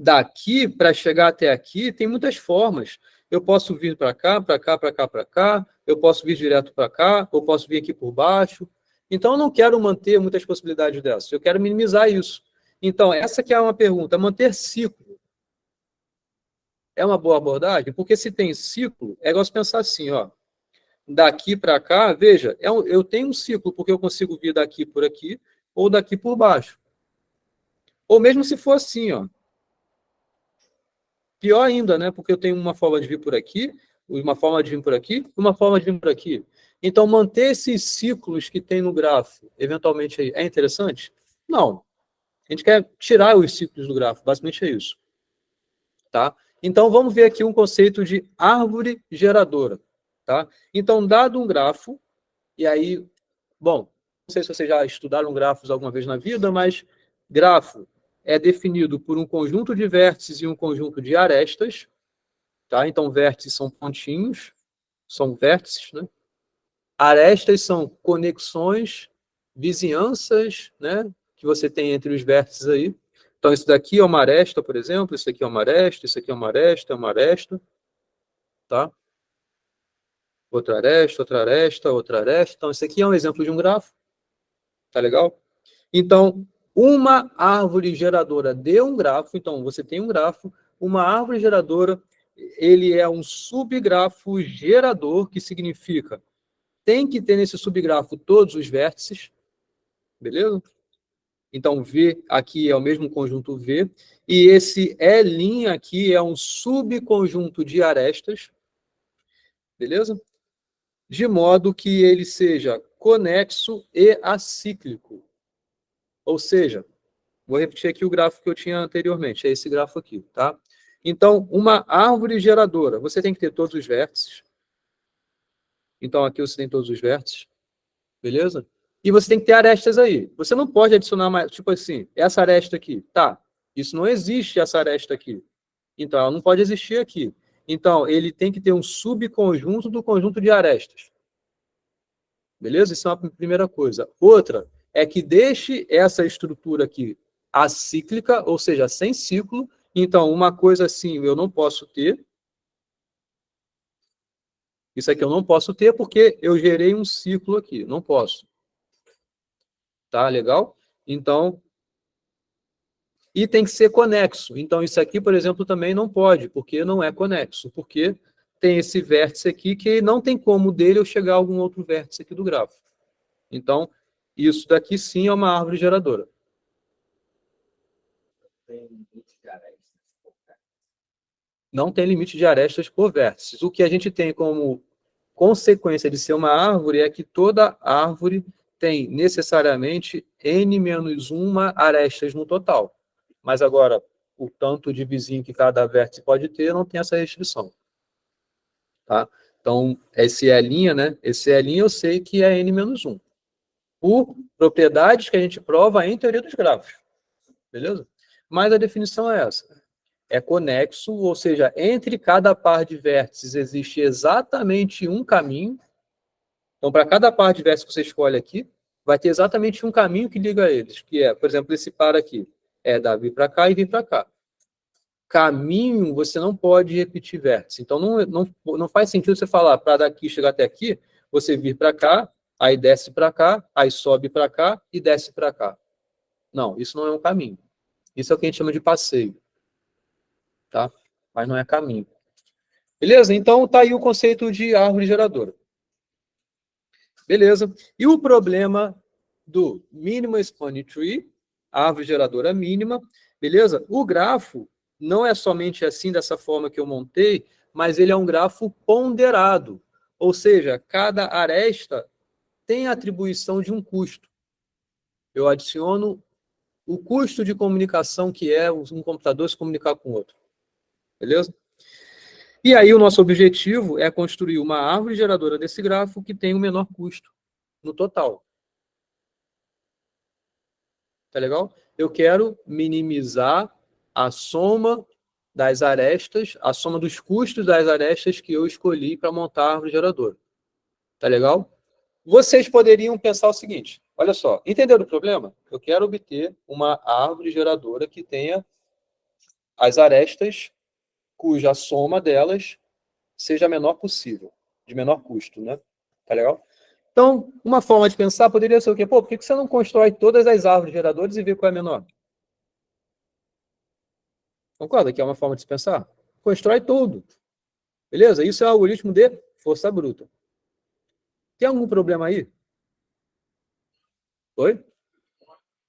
daqui para chegar até aqui tem muitas formas. Eu posso vir para cá, para cá, para cá, para cá, eu posso vir direto para cá, eu posso vir aqui por baixo. Então, eu não quero manter muitas possibilidades dessas, eu quero minimizar isso. Então, essa que é uma pergunta, manter ciclo. É uma boa abordagem? Porque se tem ciclo, é igual você pensar assim, ó, daqui para cá, veja, eu tenho um ciclo, porque eu consigo vir daqui por aqui, ou daqui por baixo. Ou mesmo se for assim, ó. Pior ainda, né? Porque eu tenho uma forma de vir por aqui, uma forma de vir por aqui, uma forma de vir por aqui. Então, manter esses ciclos que tem no grafo, eventualmente, é interessante? Não. A gente quer tirar os ciclos do grafo, basicamente é isso. Tá? Então, vamos ver aqui um conceito de árvore geradora. Tá? Então, dado um grafo, e aí, bom, não sei se vocês já estudaram grafos alguma vez na vida, mas grafo é definido por um conjunto de vértices e um conjunto de arestas. Tá? Então, vértices são pontinhos, são vértices, né? Arestas são conexões, vizinhanças, né? Que você tem entre os vértices aí. Então, isso daqui é uma aresta, por exemplo, isso aqui é uma aresta, isso aqui é uma aresta, tá? Outra aresta, outra aresta, outra aresta. Então, isso aqui é um exemplo de um grafo, tá legal? Então, uma árvore geradora de um grafo, então, você tem um grafo, uma árvore geradora, ele é um subgrafo gerador, que significa, tem que ter nesse subgrafo todos os vértices, beleza? Então, V aqui é o mesmo conjunto V, e esse E' aqui é um subconjunto de arestas, beleza? De modo que ele seja conexo e acíclico. Ou seja, vou repetir aqui o gráfico que eu tinha anteriormente, é esse grafo aqui, tá? Então, uma árvore geradora, você tem que ter todos os vértices. Então, aqui você tem todos os vértices, beleza? E você tem que ter arestas aí. Você não pode adicionar mais, tipo assim, essa aresta aqui. Tá, isso não existe, essa aresta aqui. Então, ela não pode existir aqui. Então, ele tem que ter um subconjunto do conjunto de arestas. Beleza? Isso é uma primeira coisa. Outra é que deixe essa estrutura aqui acíclica, ou seja, sem ciclo. Então, uma coisa assim eu não posso ter. Isso aqui eu não posso ter porque eu gerei um ciclo aqui. Não posso. Tá legal? Então, e tem que ser conexo. Então, isso aqui, por exemplo, também não pode, porque não é conexo. Porque tem esse vértice aqui que não tem como dele eu chegar a algum outro vértice aqui do grafo. Então, isso daqui sim é uma árvore geradora. Não tem limite de arestas por vértices. O que a gente tem como consequência de ser uma árvore é que toda árvore tem necessariamente n-1 arestas no total. Mas agora, o tanto de vizinho que cada vértice pode ter não tem essa restrição. Tá? Então, esse E', né? Esse E' eu sei que é n-1. Por propriedades que a gente prova em teoria dos grafos. Beleza? Mas a definição é essa. É conexo, ou seja, entre cada par de vértices existe exatamente um caminho. Então, para cada par de vértices que você escolhe aqui, vai ter exatamente um caminho que liga eles, que é, por exemplo, esse par aqui. É dar vir para cá e vir para cá. Caminho, você não pode repetir vértice. Então, não faz sentido você falar, para daqui chegar até aqui, você vir para cá, aí desce para cá, aí sobe para cá e desce para cá. Não, isso não é um caminho. Isso é o que a gente chama de passeio. Tá? Mas não é caminho. Beleza? Então, tá aí o conceito de árvore geradora. Beleza? E o problema do minimal spanning tree, árvore geradora mínima, beleza? O grafo não é somente assim, dessa forma que eu montei, mas ele é um grafo ponderado. Ou seja, cada aresta tem a atribuição de um custo. Eu adiciono o custo de comunicação que é um computador se comunicar com o outro. Beleza? E aí o nosso objetivo é construir uma árvore geradora desse grafo que tem o menor custo no total. Tá legal? Eu quero minimizar a soma das arestas, a soma dos custos das arestas que eu escolhi para montar a árvore geradora. Tá legal? Vocês poderiam pensar o seguinte, olha só, entenderam o problema? Eu quero obter uma árvore geradora que tenha as arestas cuja soma delas seja a menor possível, de menor custo, né? Tá legal? Então, uma forma de pensar poderia ser o quê? Pô, por que você não constrói todas as árvores geradores e vê qual é a menor? Concorda que é uma forma de se pensar? Constrói tudo. Beleza? Isso é um algoritmo de força bruta. Tem algum problema aí? Oi?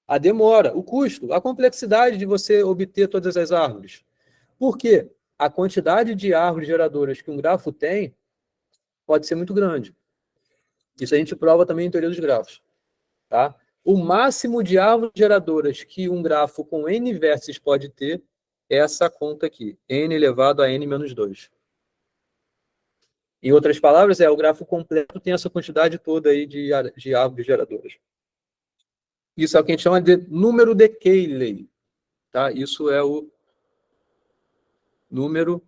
A demora, o custo, a complexidade de você obter todas as árvores. Por quê? A quantidade de árvores geradoras que um grafo tem pode ser muito grande. Isso a gente prova também em teoria dos grafos. Tá? O máximo de árvores geradoras que um grafo com n vértices pode ter é essa conta aqui, n elevado a n menos 2. Em outras palavras, o grafo completo tem essa quantidade toda aí de árvores geradoras. Isso é o que a gente chama de número de Cayley. Tá? Isso é o número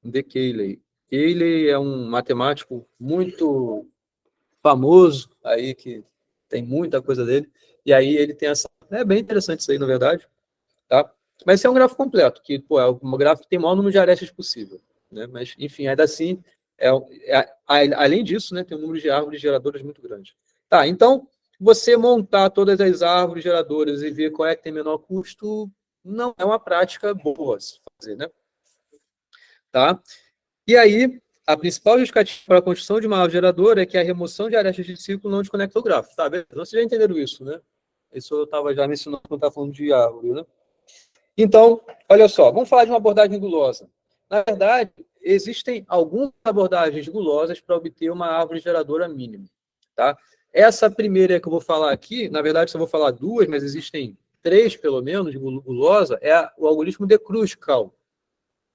de Cayley. Cayley é um matemático muito famoso, aí que tem muita coisa dele, e aí ele tem essa... É bem interessante isso aí, na verdade. Tá? Mas esse é um grafo completo, que pô, é um grafo que tem o maior número de arestas possível. Né? Mas, enfim, ainda assim, além disso, né, tem um número de árvores geradoras muito grande. Tá, então, você montar todas as árvores geradoras e ver qual é que tem menor custo, não é uma prática boa se fazer, né? Tá? E aí, a principal justificativa para a construção de uma árvore geradora é que a remoção de arestas de ciclo não desconecta o grafo. Tá, beleza? Vocês já entenderam isso, né? Isso eu estava já mencionando quando estava falando de árvore, né? Então, olha só, vamos falar de uma abordagem gulosa. Na verdade, existem algumas abordagens gulosas para obter uma árvore geradora mínima. Tá? Essa primeira que eu vou falar aqui, na verdade, só vou falar duas, mas existem três, pelo menos, de gulosa, é o algoritmo de Kruskal.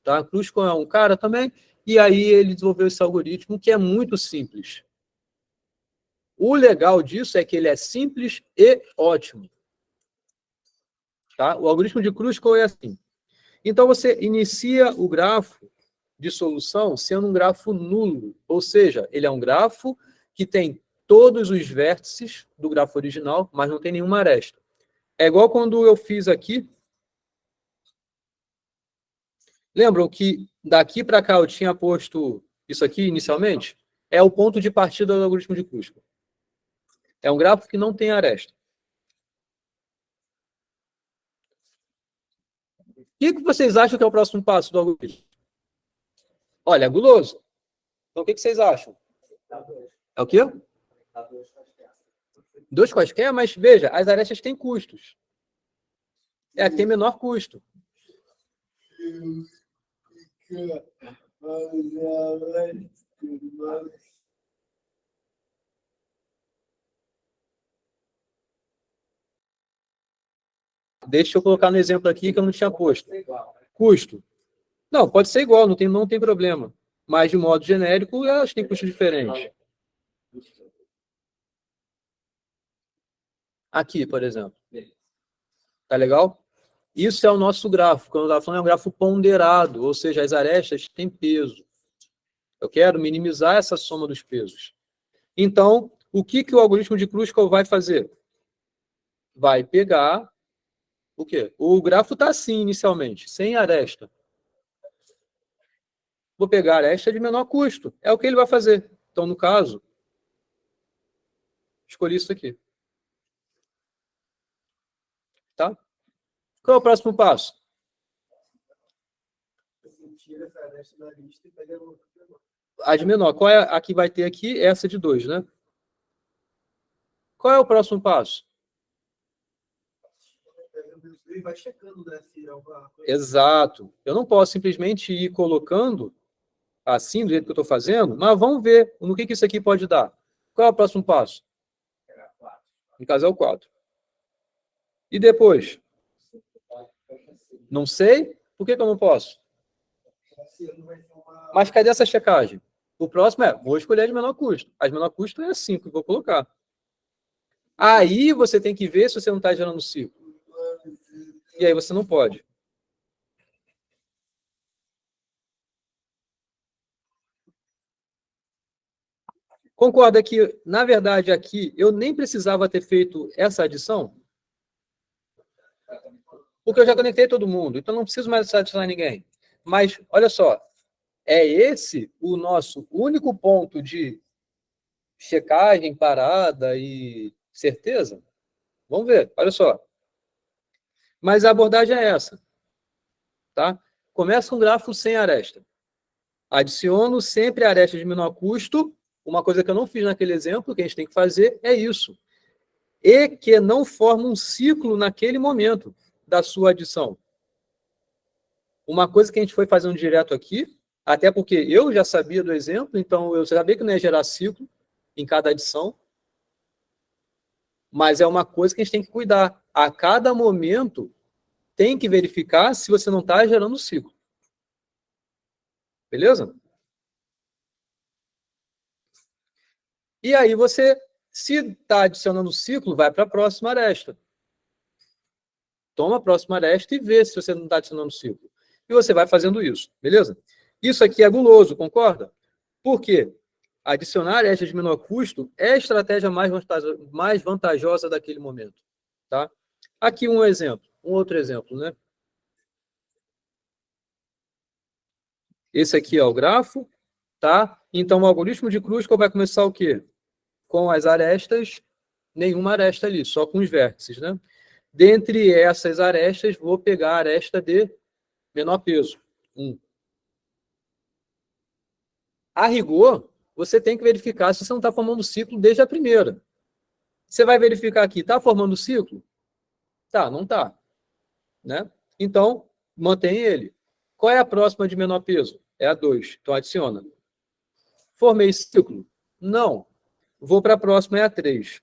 Tá? Kruskal é um cara também, e aí ele desenvolveu esse algoritmo que é muito simples. O legal disso é que ele é simples e ótimo. Tá? O algoritmo de Kruskal é assim. Então, você inicia o grafo de solução sendo um grafo nulo, ou seja, ele é um grafo que tem todos os vértices do grafo original, mas não tem nenhuma aresta. É igual quando eu fiz aqui. Lembram que daqui para cá eu tinha posto isso aqui inicialmente? É o ponto de partida do algoritmo de Kruskal. É um grafo que não tem aresta. O que vocês acham que é o próximo passo do algoritmo? Olha, é guloso. Então, o que vocês acham? É o quê? Dois quaisquer, mas veja, as arestas têm custos. É a que tem menor custo. Deixa eu colocar no exemplo aqui que eu não tinha posto. Custo. Não, pode ser igual, não tem problema. Mas, de modo genérico, elas têm custos diferentes. Aqui, por exemplo. Tá legal? Isso é o nosso gráfico. Quando eu estava falando, é um grafo ponderado, ou seja, as arestas têm peso. Eu quero minimizar essa soma dos pesos. Então, o que o algoritmo de Kruskal vai fazer? Vai pegar o quê? O grafo está assim inicialmente, sem aresta. Vou pegar a aresta de menor custo. É o que ele vai fazer. Então, no caso, escolhi isso aqui. Tá? Qual é o próximo passo? A de menor. Qual é a que vai ter aqui? Essa de 2, né? Qual é o próximo passo? Vai checando, né? Exato. Eu não posso simplesmente ir colocando assim, do jeito que eu estou fazendo, mas vamos ver no que isso aqui pode dar. Qual é o próximo passo? No caso é o 4. E depois? Não sei. Por que eu não posso? Mas cadê essa checagem? O próximo vou escolher a de menor custo. A de menor custo é 5 que vou colocar. Aí você tem que ver se você não está gerando ciclo. E aí você não pode. Concorda que, na verdade, aqui eu nem precisava ter feito essa adição? Porque eu já conectei todo mundo, então não preciso mais adicionar ninguém. Mas, olha só, é esse o nosso único ponto de checagem, parada e certeza? Vamos ver, olha só. Mas a abordagem é essa, tá? Começa com um gráfico sem aresta. Adiciono sempre aresta de menor custo. Uma coisa que eu não fiz naquele exemplo, que a gente tem que fazer, é isso. E que não forma um ciclo naquele momento da sua adição. Uma coisa que a gente foi fazendo direto aqui, até porque eu já sabia do exemplo, então eu sabia que não ia gerar ciclo em cada adição, mas é uma coisa que a gente tem que cuidar. A cada momento, tem que verificar se você não está gerando ciclo. Beleza? E aí você, se está adicionando ciclo, vai para a próxima aresta. Toma a próxima aresta e vê se você não está adicionando ciclo. E você vai fazendo isso, beleza? Isso aqui é guloso, concorda? Por quê? Adicionar arestas de menor custo é a estratégia mais vantajosa daquele momento. Tá? Aqui um exemplo, um outro exemplo, né? Esse aqui é o grafo, tá? Então o algoritmo de Kruskal vai começar o quê? Com as arestas, nenhuma aresta ali, só com os vértices, né? Dentre essas arestas, vou pegar a aresta de menor peso, 1. A rigor, você tem que verificar se você não está formando ciclo desde a primeira. Você vai verificar aqui, está formando ciclo? Tá, não está. Né? Então, mantém ele. Qual é a próxima de menor peso? É a 2. Então, adiciona. Formei ciclo? Não. Vou para a próxima, é a 3.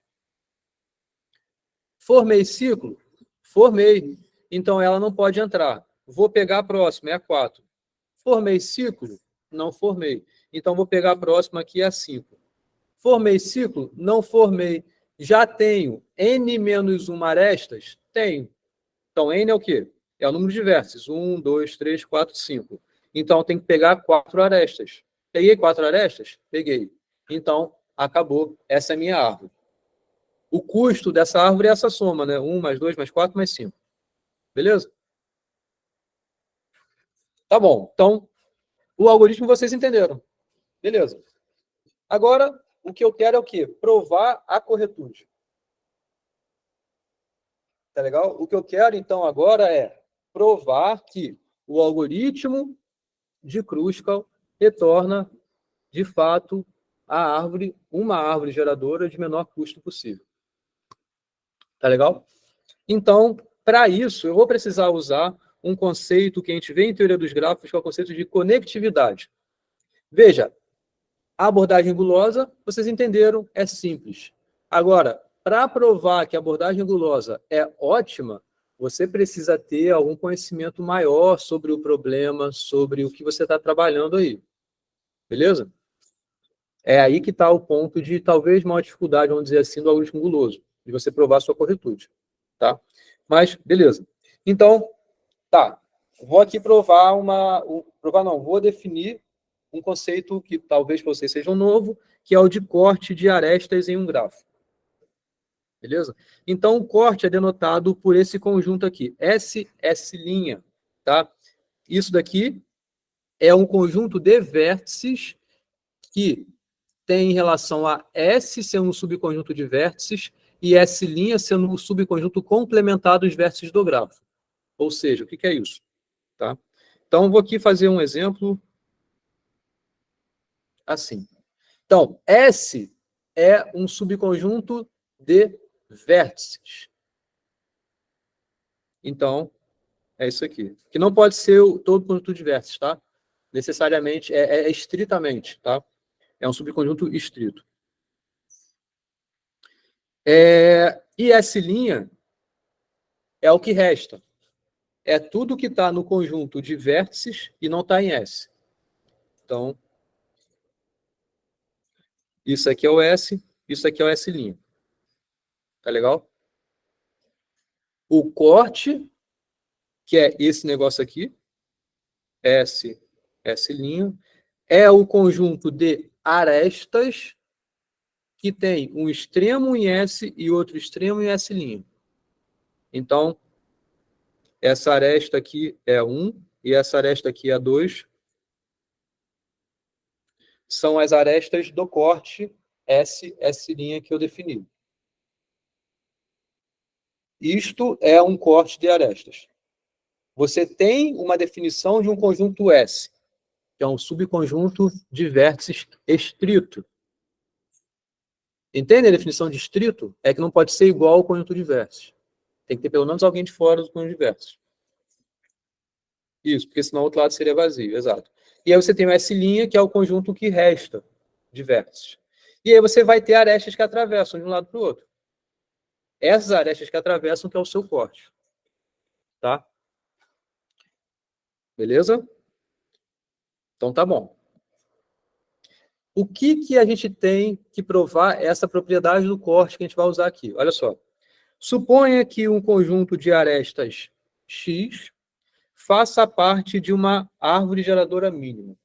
Formei ciclo? Formei. Então, ela não pode entrar. Vou pegar a próxima, é a 4. Formei ciclo? Não formei. Então, vou pegar a próxima aqui, é a 5. Formei ciclo? Não formei. Já tenho N menos 1 arestas? Tenho. Então, N é o quê? É o número de vértices. 1, 2, 3, 4, 5. Então, tem que pegar 4 arestas. Peguei 4 arestas? Peguei. Então, acabou. Essa é a minha árvore. O custo dessa árvore é essa soma, né? 1 mais 2 mais 4 mais 5. Beleza? Tá bom. Então, o algoritmo vocês entenderam. Beleza. Agora, o que eu quero é o quê? Provar a corretude. Tá legal? O que eu quero, então, agora é provar que o algoritmo de Kruskal retorna, de fato, uma árvore geradora de menor custo possível. Tá legal? Então, para isso, eu vou precisar usar um conceito que a gente vê em teoria dos gráficos, que é o conceito de conectividade. Veja, a abordagem gulosa, vocês entenderam, é simples. Agora, para provar que a abordagem gulosa é ótima, você precisa ter algum conhecimento maior sobre o problema, sobre o que você está trabalhando aí. Beleza? É aí que está o ponto de, talvez, maior dificuldade, vamos dizer assim, do algoritmo guloso, de você provar a sua corretude. Tá? Mas, beleza. Então, tá. Vou aqui vou definir um conceito que talvez para vocês seja um novo, que é o de corte de arestas em um grafo. Beleza? Então, o corte é denotado por esse conjunto aqui, S', tá? Isso daqui é um conjunto de vértices que tem em relação a S sendo um subconjunto de vértices e S' sendo um subconjunto complementar dos vértices do grafo. Ou seja, o que é isso? Tá? Então, vou aqui fazer um exemplo assim. Então, S é um subconjunto de vértices. Então, é isso aqui. Que não pode ser todo conjunto de vértices, tá? Necessariamente, é estritamente, tá? É um subconjunto estrito. E S' é o que resta. É tudo que está no conjunto de vértices e não está em S. Então, isso aqui é o S, isso aqui é o S'. Tá legal? O corte, que é esse negócio aqui, S', é o conjunto de arestas que tem um extremo em S e outro extremo em S'. Então, essa aresta aqui é 1 e essa aresta aqui é 2. São as arestas do corte S' que eu defini. Isto é um corte de arestas. Você tem uma definição de um conjunto S, que é um subconjunto de vértices estrito. Entende a definição de estrito? É que não pode ser igual ao conjunto de vértices. Tem que ter pelo menos alguém de fora do conjunto de vértices. Isso, porque senão o outro lado seria vazio, exato. E aí você tem o S', que é o conjunto que resta de vértices. E aí você vai ter arestas que atravessam de um lado para o outro. Essas arestas que atravessam que é o seu corte. Tá? Beleza? Então tá bom. O que a gente tem que provar essa propriedade do corte que a gente vai usar aqui? Olha só. Suponha que um conjunto de arestas X faça parte de uma árvore geradora mínima.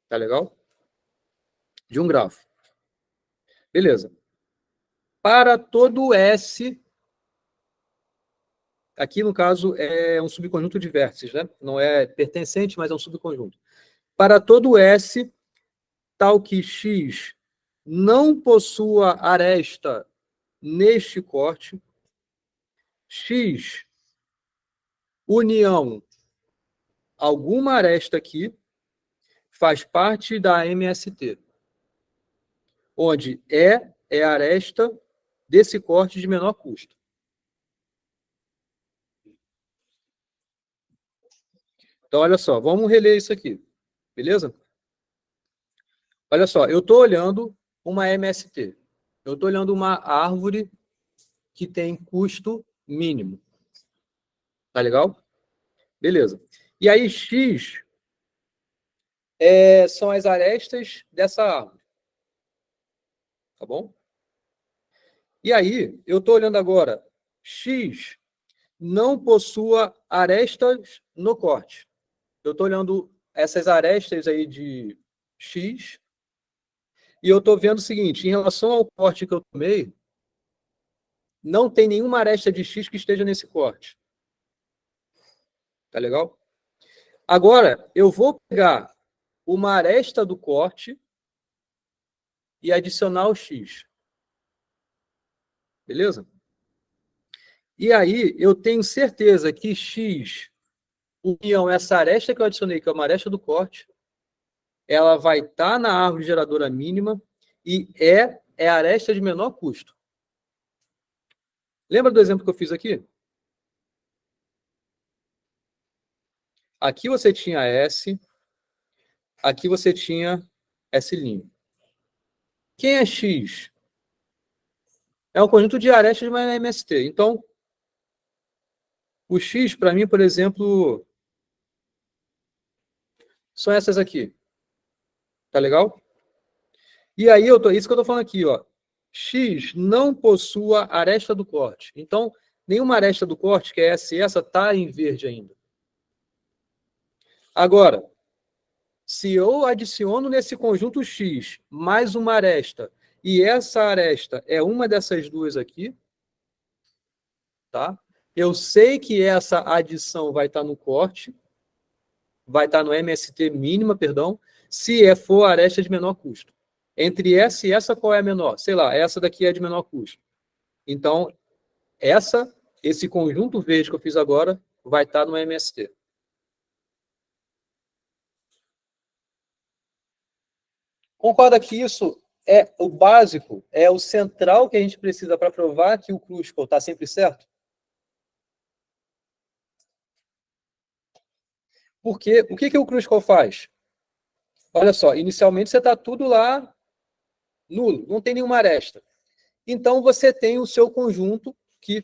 Tá legal? De um grafo. Beleza. Para todo S, aqui no caso é um subconjunto de vértices, né? Não é pertencente, mas é um subconjunto. Para todo S, tal que X não possua aresta neste corte, X união alguma aresta aqui faz parte da MST, onde é a aresta desse corte de menor custo. Então, olha só, vamos reler isso aqui, beleza? Olha só, eu estou olhando uma MST. Eu estou olhando uma árvore que tem custo mínimo. Tá legal? Beleza. E aí, X são as arestas dessa árvore. Tá bom? E aí, eu estou olhando agora, X não possua arestas no corte. Eu estou olhando essas arestas aí de X e eu estou vendo o seguinte, em relação ao corte que eu tomei, não tem nenhuma aresta de X que esteja nesse corte. Tá legal? Agora, eu vou pegar uma aresta do corte e adicionar o X. Beleza? E aí, eu tenho certeza que X, união essa aresta que eu adicionei, que é uma aresta do corte, ela vai estar na árvore geradora mínima e é a aresta de menor custo. Lembra do exemplo que eu fiz aqui? Aqui você tinha S, aqui você tinha S'. Quem é X? É um conjunto de arestas de uma MST. Então, o X, para mim, por exemplo, são essas aqui. Tá legal? E aí, isso que eu estou falando aqui, ó. X não possua aresta do corte. Então, nenhuma aresta do corte, que é essa está em verde ainda. Agora, se eu adiciono nesse conjunto X mais uma aresta, e essa aresta é uma dessas duas aqui, tá? Eu sei que essa adição vai estar no corte, vai estar no MST mínima, perdão, se for aresta de menor custo. Entre essa e essa, qual é a menor? Sei lá, essa daqui é de menor custo. Então, esse conjunto verde que eu fiz agora vai estar no MST. Concorda que isso é o básico, é o central que a gente precisa para provar que o Kruskal está sempre certo? Porque o que o Kruskal faz? Olha só, inicialmente você está tudo lá nulo, não tem nenhuma aresta. Então você tem o seu conjunto, que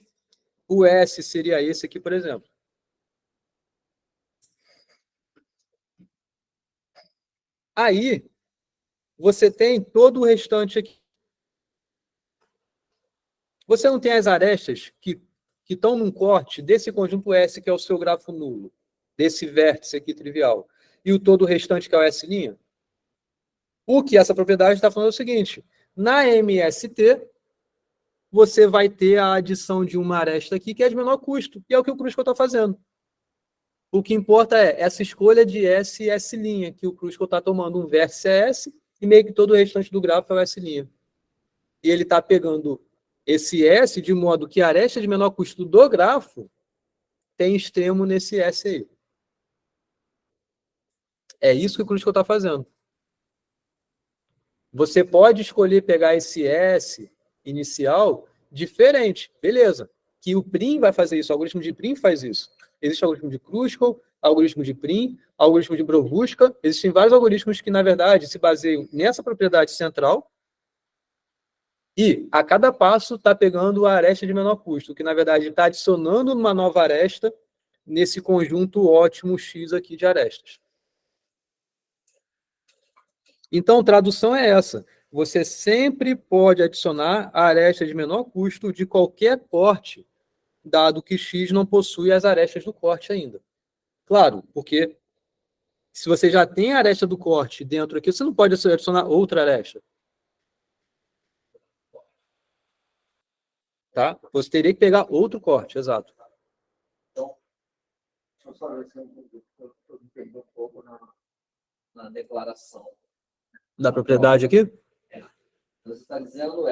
o S seria esse aqui, por exemplo. Aí você tem todo o restante aqui. Você não tem as arestas que estão num corte desse conjunto S, que é o seu grafo nulo, desse vértice aqui trivial, e o todo o restante, que é o S'? O que essa propriedade está falando é o seguinte: na MST, você vai ter a adição de uma aresta aqui que é de menor custo, e é o que o Kruskal está fazendo. O que importa é essa escolha de S e S', que o Kruskal está tomando um vértice é S, e meio que todo o restante do grafo é o S'. E ele está pegando esse S de modo que a aresta de menor custo do grafo tem extremo nesse S aí. É isso que o Kruskal está fazendo. Você pode escolher pegar esse S inicial diferente, beleza. Que o Prim vai fazer isso, o algoritmo de Prim faz isso. Existe o algoritmo de Kruskal, algoritmo de Prim, algoritmo de Brodbuška. Existem vários algoritmos que, na verdade, se baseiam nessa propriedade central e, a cada passo, está pegando a aresta de menor custo, que, na verdade, está adicionando uma nova aresta nesse conjunto ótimo X aqui de arestas. Então, tradução é essa. Você sempre pode adicionar a aresta de menor custo de qualquer corte, dado que X não possui as arestas do corte ainda. Claro, porque se você já tem a aresta do corte dentro aqui, você não pode adicionar outra aresta. Tá? Você teria que pegar outro corte, exato. Então, deixa eu só ver se eu entendi um pouco na declaração. Da propriedade aqui? Você está dizendo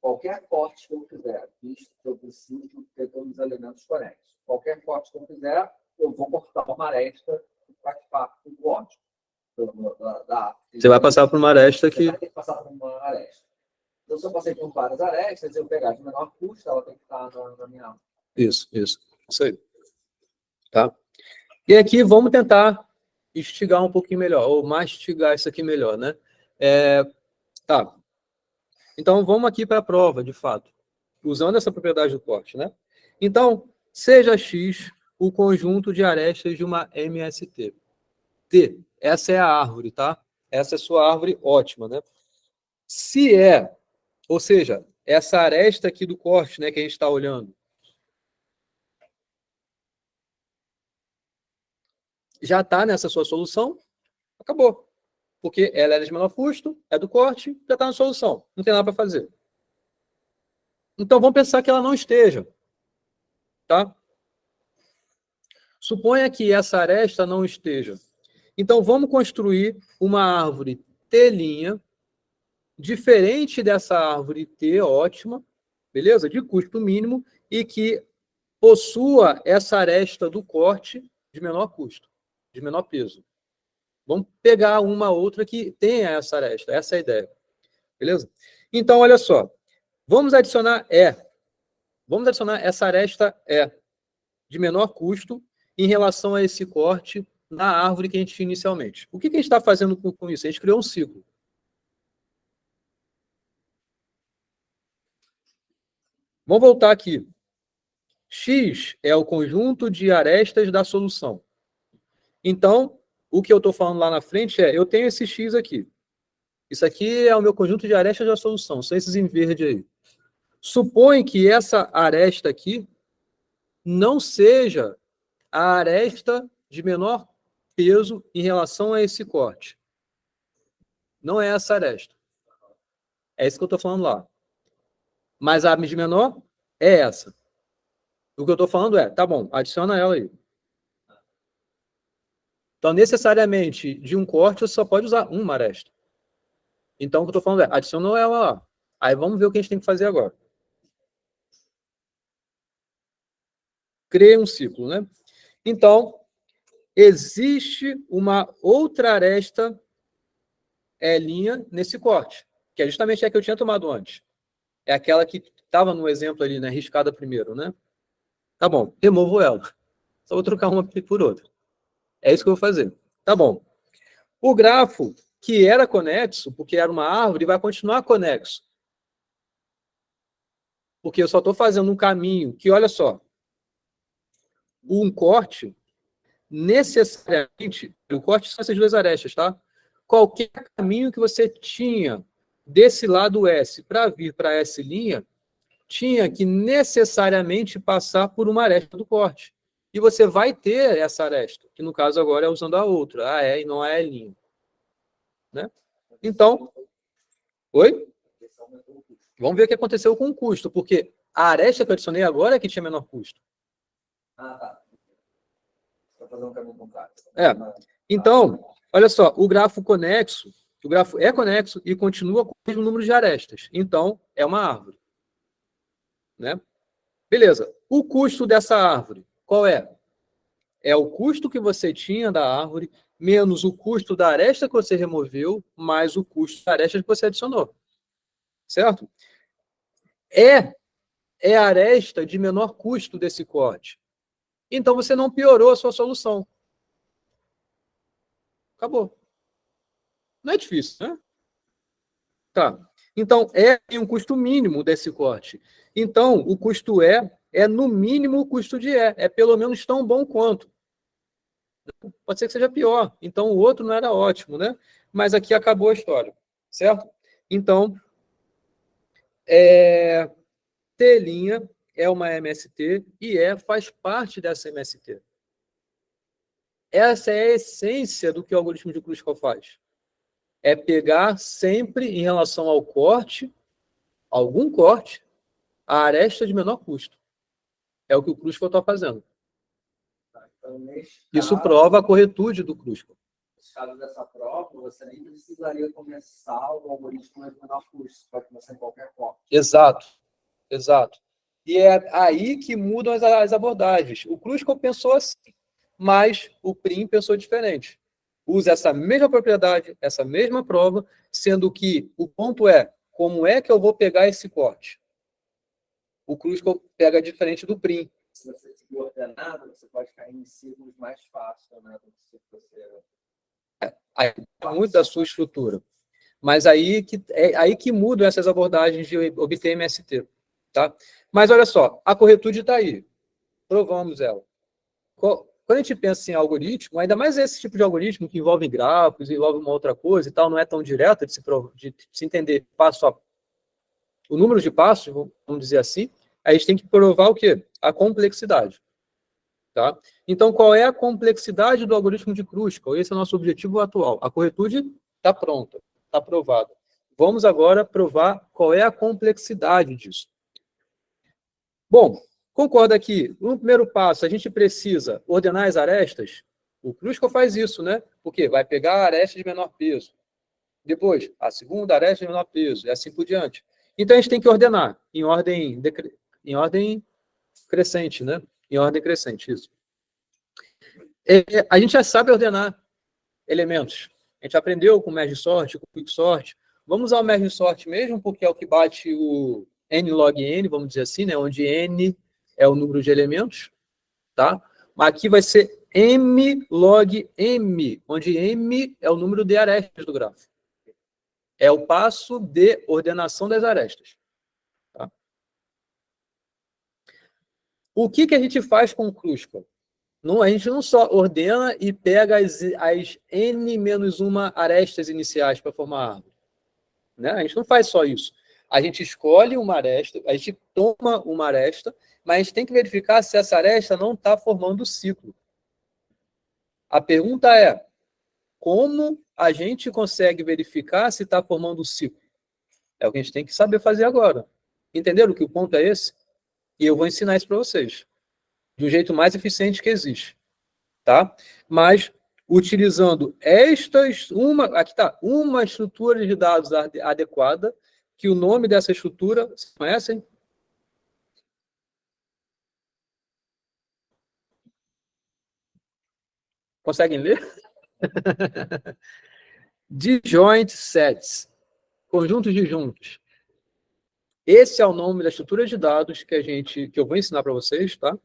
qualquer corte que eu fizer, visto que eu preciso ter todos os elementos conexos. Qualquer corte que eu fizer, eu vou cortar uma aresta que faz parte do corte. Você vai passar por uma aresta que... Você vai ter que passar por uma aresta. Então, se eu passei por várias arestas, eu pegar de menor custo, ela tem que estar na minha... Isso aí. Tá? E aqui vamos tentar instigar um pouquinho melhor, ou mastigar isso aqui melhor, né? Tá. Então, vamos aqui para a prova, de fato, usando essa propriedade do corte, né? Então, seja X o conjunto de arestas de uma MST. T, essa é a árvore, tá? Essa é a sua árvore ótima, né? Se é, ou seja, essa aresta aqui do corte, né, que a gente está olhando, já está nessa sua solução, acabou. Porque ela é de menor custo, é do corte, já está na solução. Não tem nada para fazer. Então, vamos pensar que ela não esteja. Tá? Suponha que essa aresta não esteja. Então, vamos construir uma árvore T', diferente dessa árvore T, ótima, beleza? De custo mínimo, e que possua essa aresta do corte de menor custo, de menor peso. Vamos pegar uma outra que tenha essa aresta, essa é a ideia. Beleza? Então, olha só. Vamos adicionar Vamos adicionar essa aresta E, de menor custo, em relação a esse corte na árvore que a gente tinha inicialmente. O que a gente está fazendo com isso? A gente criou um ciclo. Vamos voltar aqui. X é o conjunto de arestas da solução. Então, o que eu estou falando lá na frente eu tenho esse X aqui. Isso aqui é o meu conjunto de arestas da solução, são esses em verde aí. Supõe que essa aresta aqui não seja a aresta de menor peso em relação a esse corte. Não é essa aresta. É isso que eu estou falando lá. Mas a de menor é essa. O que eu estou falando tá bom, adiciona ela aí. Então, necessariamente, de um corte, você só pode usar uma aresta. Então, o que eu estou falando adicionou ela lá. Aí, vamos ver o que a gente tem que fazer agora. Criei um ciclo, né? Então, existe uma outra aresta L' nesse corte, que é justamente a que eu tinha tomado antes. É aquela que estava no exemplo ali, né? Riscada primeiro, né? Tá bom, removo ela. Só vou trocar uma por outra. É isso que eu vou fazer. Tá bom. O grafo, que era conexo, porque era uma árvore, vai continuar conexo. Porque eu só estou fazendo um caminho que, olha só, um corte, necessariamente, o corte são essas duas arestas, tá? Qualquer caminho que você tinha desse lado S para vir para S', tinha que necessariamente passar por uma aresta do corte. E você vai ter essa aresta, que no caso agora é usando a outra, e não a L'. Né? Então, oi? aumentou o custo. Vamos ver o que aconteceu com o custo, porque a aresta que eu adicionei agora é que tinha menor custo. Ah, tá. Estou fazendo um caminho contrário. Então, olha só, o grafo é conexo e continua com o mesmo número de arestas. Então, é uma árvore. Né? Beleza. O custo dessa árvore, qual é? É o custo que você tinha da árvore, menos o custo da aresta que você removeu, mais o custo da aresta que você adicionou. Certo? É a aresta de menor custo desse corte. Então, você não piorou a sua solução. Acabou. Não é difícil, né? Tá. Então, é um custo mínimo desse corte. Então, o custo é no mínimo o custo de E. É pelo menos tão bom quanto. Pode ser que seja pior. Então, o outro não era ótimo, né? Mas aqui acabou a história. Certo? Então, T' é uma MST e E faz parte dessa MST. Essa é a essência do que o algoritmo de Kruskal faz. É pegar sempre, em relação ao corte, algum corte, a aresta de menor custo. É o que o Kruskal está fazendo. Então, Isso prova a corretude do Kruskal. Nesse caso dessa prova, você nem precisaria começar o algoritmo de menor custo, pode começar em qualquer corte. Exato. E é aí que mudam as abordagens. O Kruskal pensou assim, mas o Prim pensou diferente. Usa essa mesma propriedade, essa mesma prova, sendo que o ponto é, como é que eu vou pegar esse corte? O Kruskal pega diferente do Prim. Se você seguir ordenado, você pode cair em ciclos mais fáceis, né? Aí muito da sua estrutura. Mas aí que mudam essas abordagens de obter MST. Tá? Mas olha só, a corretude está aí. Provamos ela. Quando a gente pensa em algoritmo, ainda mais esse tipo de algoritmo que envolve gráficos, envolve uma outra coisa e tal, não é tão direto de se entender passo a o número de passos, vamos dizer assim, a gente tem que provar o quê? A complexidade. Tá? Então, qual é a complexidade do algoritmo de Kruskal? Esse é o nosso objetivo atual. A corretude está pronta, está provada. Vamos agora provar qual é a complexidade disso. Bom, concorda que no primeiro passo a gente precisa ordenar as arestas? O Kruskal faz isso, né? Porque vai pegar a aresta de menor peso. Depois, a segunda aresta de menor peso, e assim por diante. Então, a gente tem que ordenar em ordem crescente, né? Em ordem crescente, isso. A gente já sabe ordenar elementos. A gente aprendeu com merge sort, com quick sort. Vamos usar o merge sort mesmo, porque é o que bate o n log n, vamos dizer assim, né? Onde n é o número de elementos, tá? Mas aqui vai ser m log m, onde m é o número de arestas do grafo. É o passo de ordenação das arestas. Tá? O que a gente faz com o Kruskal? A gente não só ordena e pega as n-1 arestas iniciais para formar a árvore. Né? A gente não faz só isso. A gente escolhe uma aresta, a gente toma uma aresta, mas a gente tem que verificar se essa aresta não está formando o ciclo. A pergunta é, como a gente consegue verificar se está formando o ciclo? É o que a gente tem que saber fazer agora. Entenderam que o ponto é esse? E eu vou ensinar isso para vocês. De um jeito mais eficiente que existe. Tá? Mas, utilizando aqui está, uma estrutura de dados adequada, que o nome dessa estrutura, vocês conhecem? Conseguem ler? Disjoint sets. Conjuntos disjuntos. Esse é o nome da estrutura de dados que eu vou ensinar para vocês, tá?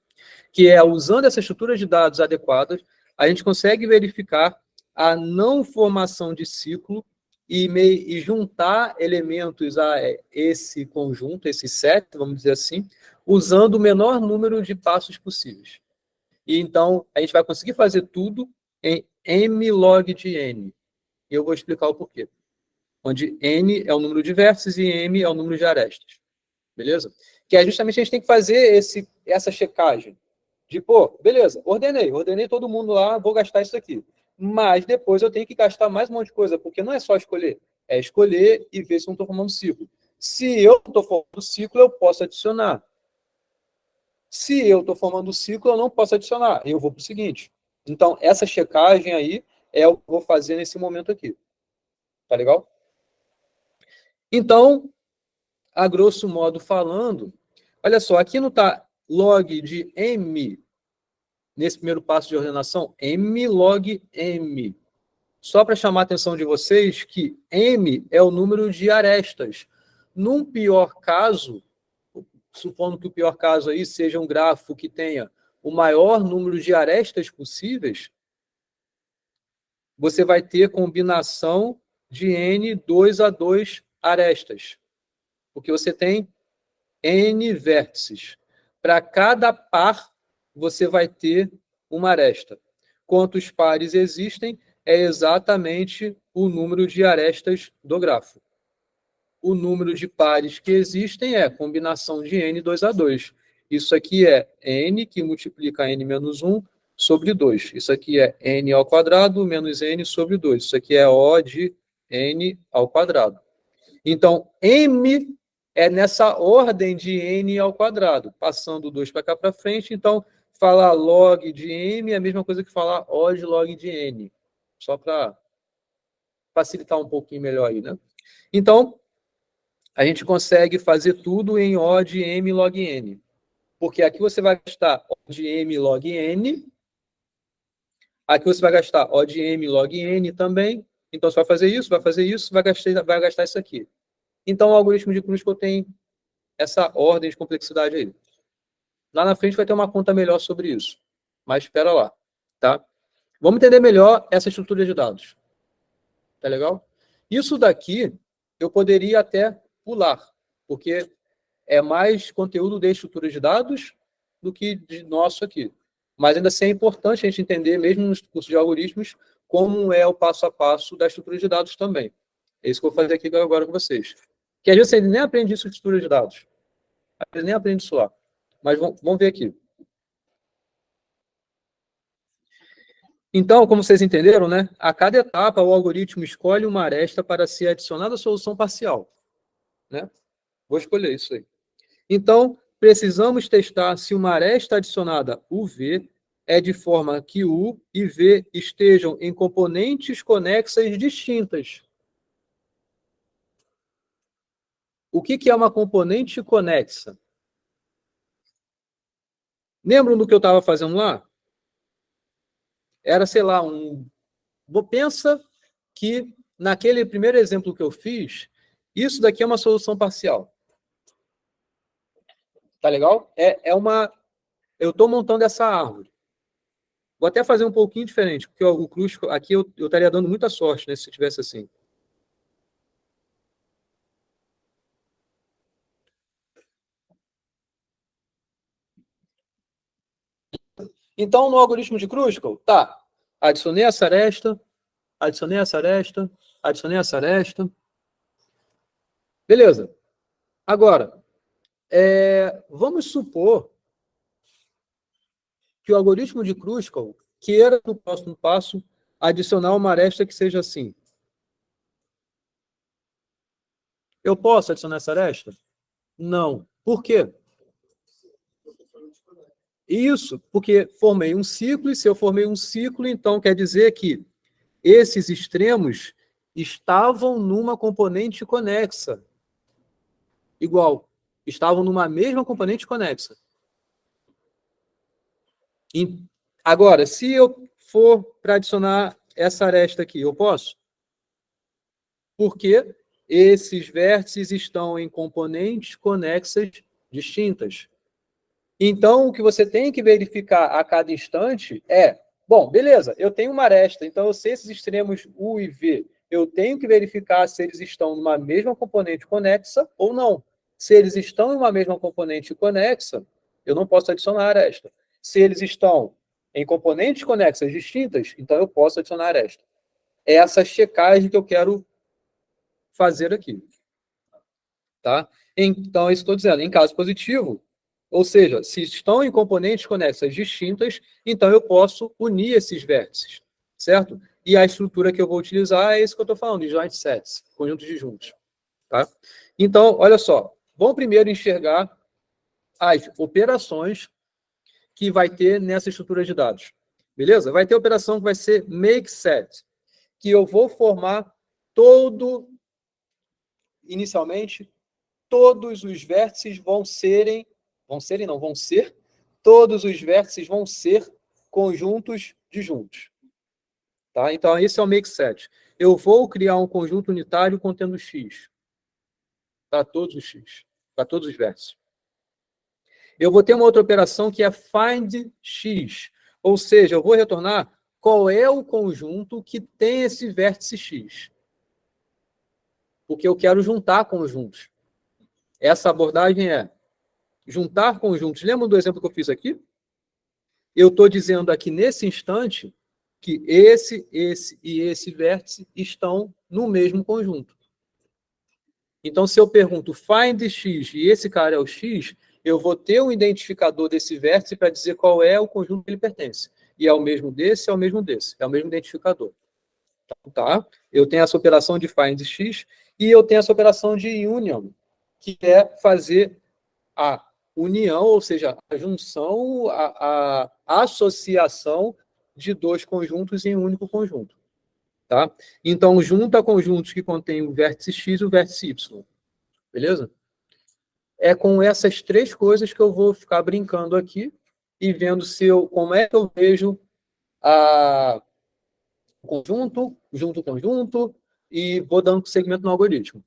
Que é, usando essa estrutura de dados adequadas, a gente consegue verificar a não formação de ciclo e juntar elementos a esse conjunto, esse set, vamos dizer assim, usando o menor número de passos possíveis. E então, a gente vai conseguir fazer tudo em m log de n. E eu vou explicar o porquê. Onde n é o número de vértices e m é o número de arestas. Beleza? Que é justamente a gente tem que fazer essa checagem. De, beleza, ordenei todo mundo lá, vou gastar isso aqui. Mas depois eu tenho que gastar mais um monte de coisa, porque não é só escolher, é escolher e ver se não estou formando ciclo. Se eu estou formando ciclo, eu posso adicionar. Se eu estou formando ciclo, eu não posso adicionar. Eu vou para o seguinte. Então, essa checagem aí é o que eu vou fazer nesse momento aqui. Tá legal? Então, a grosso modo falando, olha só, aqui não está log de M, nesse primeiro passo de ordenação, M log M. Só para chamar a atenção de vocês que M é o número de arestas. Num pior caso, supondo que o pior caso aí seja um grafo que tenha o maior número de arestas possíveis, você vai ter combinação de N 2 a 2 arestas. Porque você tem N vértices. Para cada par, você vai ter uma aresta. Quantos pares existem é exatamente o número de arestas do grafo. O número de pares que existem é a combinação de N 2 a 2. Isso aqui é N, que multiplica N menos 1 sobre 2. Isso aqui é N ao quadrado menos N sobre 2. Isso aqui é O de N ao quadrado. Então, M é nessa ordem de N ao quadrado, passando 2 para cá para frente. Então, falar log de M é a mesma coisa que falar O de log de N. Só para facilitar um pouquinho melhor aí, né? Então, a gente consegue fazer tudo em O de M log N. Porque aqui você vai gastar O de M log N. Aqui você vai gastar O de M log N também. Então, você vai fazer isso, vai gastar isso aqui. Então, o algoritmo de Kruskal tem essa ordem de complexidade aí. Lá na frente vai ter uma conta melhor sobre isso. Mas espera lá, tá? Vamos entender melhor essa estrutura de dados. Tá legal? Isso daqui eu poderia até pular, porque é mais conteúdo de estrutura de dados do que de nosso aqui. Mas ainda assim é importante a gente entender, mesmo nos cursos de algoritmos, como é o passo a passo da estrutura de dados também. É isso que eu vou fazer aqui agora com vocês. Que às vezes você nem aprende isso de estrutura de dados. Você nem aprende isso lá. Mas vamos ver aqui. Então, como vocês entenderam, né? A cada etapa, o algoritmo escolhe uma aresta para ser adicionada à solução parcial. Né? Vou escolher isso aí. Então, precisamos testar se uma aresta adicionada UV é de forma que U e V estejam em componentes conexas distintas. O que é uma componente conexa? Lembram do que eu estava fazendo lá? Era, sei lá, pensa que naquele primeiro exemplo que eu fiz, isso daqui é uma solução parcial. Tá legal? Eu estou montando essa árvore. Vou até fazer um pouquinho diferente, porque o Kruskal, aqui eu estaria dando muita sorte, né, se tivesse assim. Então, no algoritmo de Kruskal, tá, adicionei essa aresta, adicionei essa aresta, adicionei essa aresta. Beleza. Agora, vamos supor que o algoritmo de Kruskal queira, no próximo passo, adicionar uma aresta que seja assim. Eu posso adicionar essa aresta? Não. Por quê? Isso, porque formei um ciclo, e se eu formei um ciclo, então quer dizer que esses extremos estavam numa componente conexa. Igual, estavam numa mesma componente conexa. Agora, se eu for para adicionar essa aresta aqui, eu posso? Porque esses vértices estão em componentes conexas distintas. Então, o que você tem que verificar a cada instante bom, beleza, eu tenho uma aresta, então eu sei esses extremos U e V. Eu tenho que verificar se eles estão numa mesma componente conexa ou não. Se eles estão em uma mesma componente conexa, eu não posso adicionar aresta. Se eles estão em componentes conexas distintas, então eu posso adicionar aresta. É essa checagem que eu quero fazer aqui. Tá? Então, isso que eu estou dizendo. Em caso positivo, ou seja, se estão em componentes conexas distintas, então eu posso unir esses vértices, certo? E a estrutura que eu vou utilizar é isso que eu estou falando, de joint sets, conjuntos disjuntos. Tá? Então, olha só. Vamos primeiro enxergar as operações que vai ter nessa estrutura de dados. Beleza? Vai ter operação que vai ser make set, que eu vou formar inicialmente, todos os vértices vão ser, todos os vértices vão ser conjuntos disjuntos. Tá? Então, esse é o make set. Eu vou criar um conjunto unitário contendo x. Para todos os x. Para todos os vértices. Eu vou ter uma outra operação que é find x. Ou seja, eu vou retornar qual é o conjunto que tem esse vértice x. Porque eu quero juntar conjuntos. Essa abordagem é juntar conjuntos. Lembra do exemplo que eu fiz aqui? Eu estou dizendo aqui nesse instante que esse e esse vértice estão no mesmo conjunto. Então, se eu pergunto find x e esse cara é o x, eu vou ter um identificador desse vértice para dizer qual é o conjunto que ele pertence. E é o mesmo desse, é o mesmo desse. É o mesmo identificador. Tá? Eu tenho essa operação de find x e eu tenho essa operação de union, que é fazer a união, ou seja, a junção, a associação de dois conjuntos em um único conjunto. Tá? Então, junta conjuntos que contêm o vértice x e o vértice y. Beleza? É com essas três coisas que eu vou ficar brincando aqui e vendo como é que eu vejo o conjunto, junto o conjunto, e vou dando segmento no algoritmo.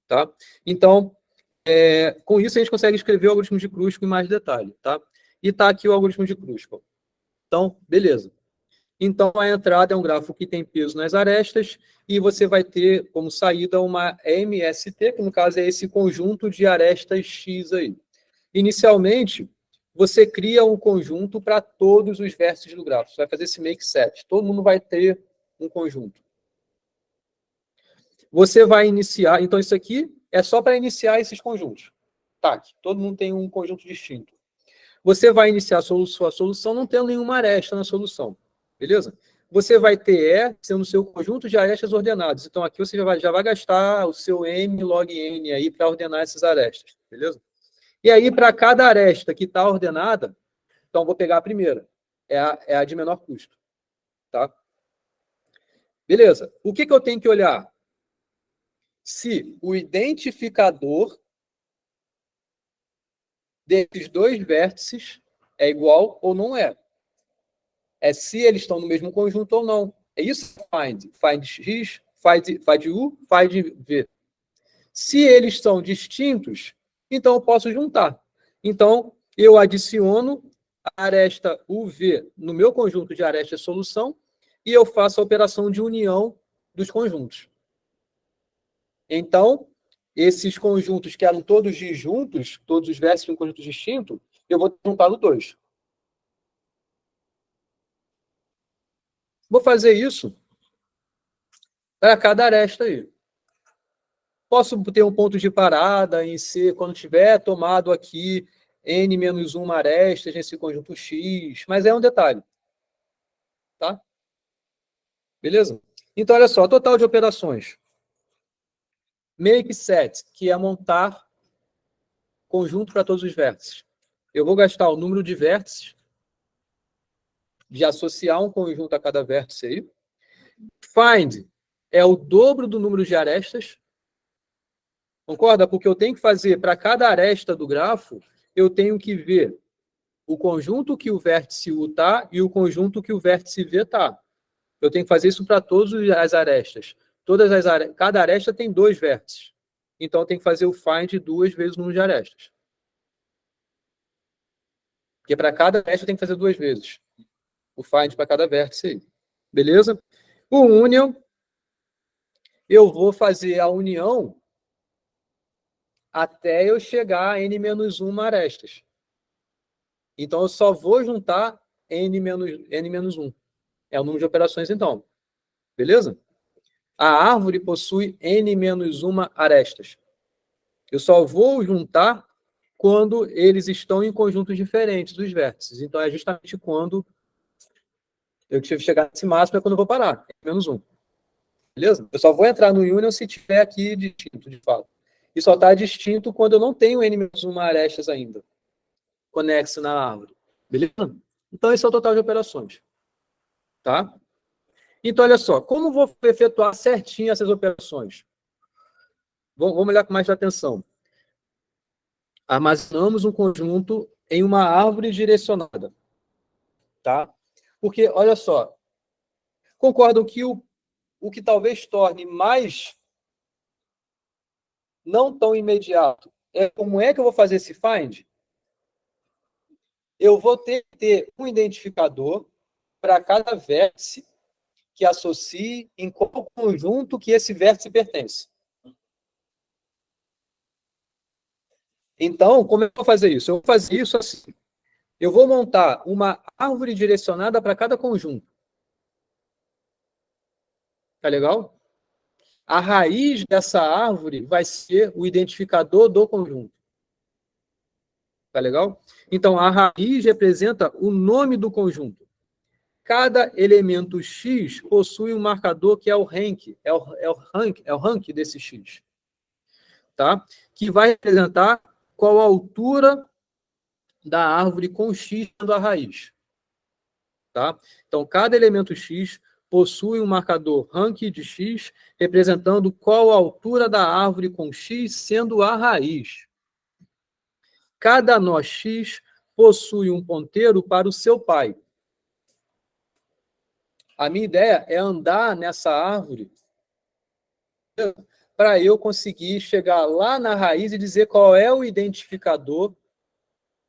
Tá? Então, com isso a gente consegue escrever o algoritmo de Kruskal em mais detalhe. Tá? E está aqui o algoritmo de Kruskal. Então, beleza. Então, a entrada é um grafo que tem peso nas arestas e você vai ter como saída uma MST, que no caso é esse conjunto de arestas X aí. Inicialmente, você cria um conjunto para todos os vértices do grafo. Você vai fazer esse make set. Todo mundo vai ter um conjunto. Você vai iniciar... Então, isso aqui é só para iniciar esses conjuntos. Tá, todo mundo tem um conjunto distinto. Você vai iniciar a sua solução não tendo nenhuma aresta na solução. Beleza? Você vai ter sendo o seu conjunto de arestas ordenados. Então, aqui você já vai gastar o seu m log n aí para ordenar essas arestas. Beleza? E aí, para cada aresta que está ordenada, então, vou pegar a primeira. É a de menor custo. Tá? Beleza. O que eu tenho que olhar? Se o identificador desses dois vértices é igual ou não é. É se eles estão no mesmo conjunto ou não. É isso que find. Find x, find u, find v. Se eles são distintos, então eu posso juntar. Então, eu adiciono a aresta uv no meu conjunto de arestas solução e eu faço a operação de união dos conjuntos. Então, esses conjuntos que eram todos disjuntos, todos os vértices de um conjunto distinto, eu vou juntar no 2. Vou fazer isso para cada aresta aí. Posso ter um ponto de parada em C quando tiver tomado aqui n-1 arestas nesse conjunto X, mas é um detalhe. Tá? Beleza? Então, olha só, total de operações. Make set, que é montar conjunto para todos os vértices. Eu vou gastar o número de vértices, de associar um conjunto a cada vértice aí. Find é o dobro do número de arestas. Concorda? Porque eu tenho que fazer, para cada aresta do grafo, eu tenho que ver o conjunto que o vértice U está e o conjunto que o vértice V está. Eu tenho que fazer isso para todas as arestas. Cada aresta tem 2 vértices. Então, eu tenho que fazer o find 2 vezes o número de arestas. Porque para cada aresta eu tenho que fazer 2 vezes. O find para cada vértice aí. Beleza? O union, eu vou fazer a união até eu chegar a n-1 arestas. Então, eu só vou juntar n-1. É o número de operações, então. Beleza? A árvore possui n-1 arestas. Eu só vou juntar quando eles estão em conjuntos diferentes dos vértices. Então, é justamente quando eu chegar nesse máximo, é quando eu vou parar. N-1. Beleza? Eu só vou entrar no union se tiver aqui distinto, de fato. E só está distinto quando eu não tenho n-1 arestas ainda, conexo na árvore. Beleza? Então, esse é o total de operações. Tá? Então, olha só, como vou efetuar certinho essas operações? Vamos olhar com mais atenção. Armazenamos um conjunto em uma árvore direcionada. Tá? Porque, olha só, concordam que o que talvez torne mais não tão imediato é como é que eu vou fazer esse find? Eu vou ter que ter um identificador para cada vértice que associe em qual conjunto que esse vértice pertence. Então, como eu vou fazer isso? Eu vou fazer isso assim. Eu vou montar uma árvore direcionada para cada conjunto. Tá legal? A raiz dessa árvore vai ser o identificador do conjunto. Tá legal? Então, a raiz representa o nome do conjunto. Cada elemento X possui um marcador que é o rank, é o rank desse X. Tá? Que vai representar qual a altura da árvore com X sendo a raiz. Tá? Então, cada elemento X possui um marcador rank de X, representando qual a altura da árvore com X sendo a raiz. Cada nó X possui um ponteiro para o seu pai. A minha ideia é andar nessa árvore para eu conseguir chegar lá na raiz e dizer qual é o identificador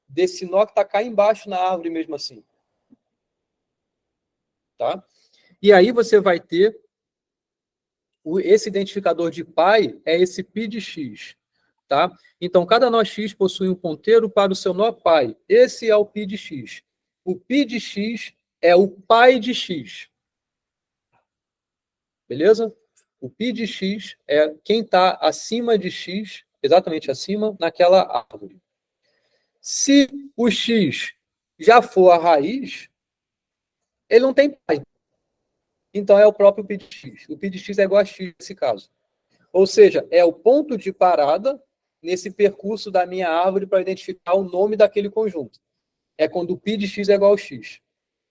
desse nó que está cá embaixo na árvore mesmo assim. Tá? E aí você vai ter esse identificador de pai é esse π de x. Tá? Então, cada nó x possui um ponteiro para o seu nó pai. Esse é o π de x. O π de x é o pai de x. Beleza? O π de x é quem está acima de x, exatamente acima, naquela árvore. Se o x já for a raiz, ele não tem pai. Então, é o próprio π de x. O π de x é igual a x nesse caso. Ou seja, é o ponto de parada nesse percurso da minha árvore para identificar o nome daquele conjunto. É quando o π de x é igual a x.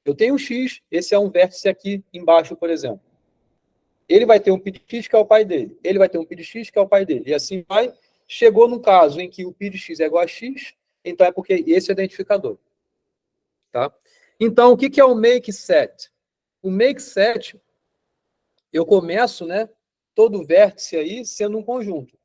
Eu tenho um x, esse é um vértice aqui embaixo, por exemplo. Ele vai ter um π de x que é o pai dele. Ele vai ter um π de x que é o pai dele. E assim vai. Chegou num caso em que o π de x é igual a x, então é porque esse é o identificador. Tá? Então, o que é o make set? O make set, eu começo, né, todo vértice aí sendo um conjunto.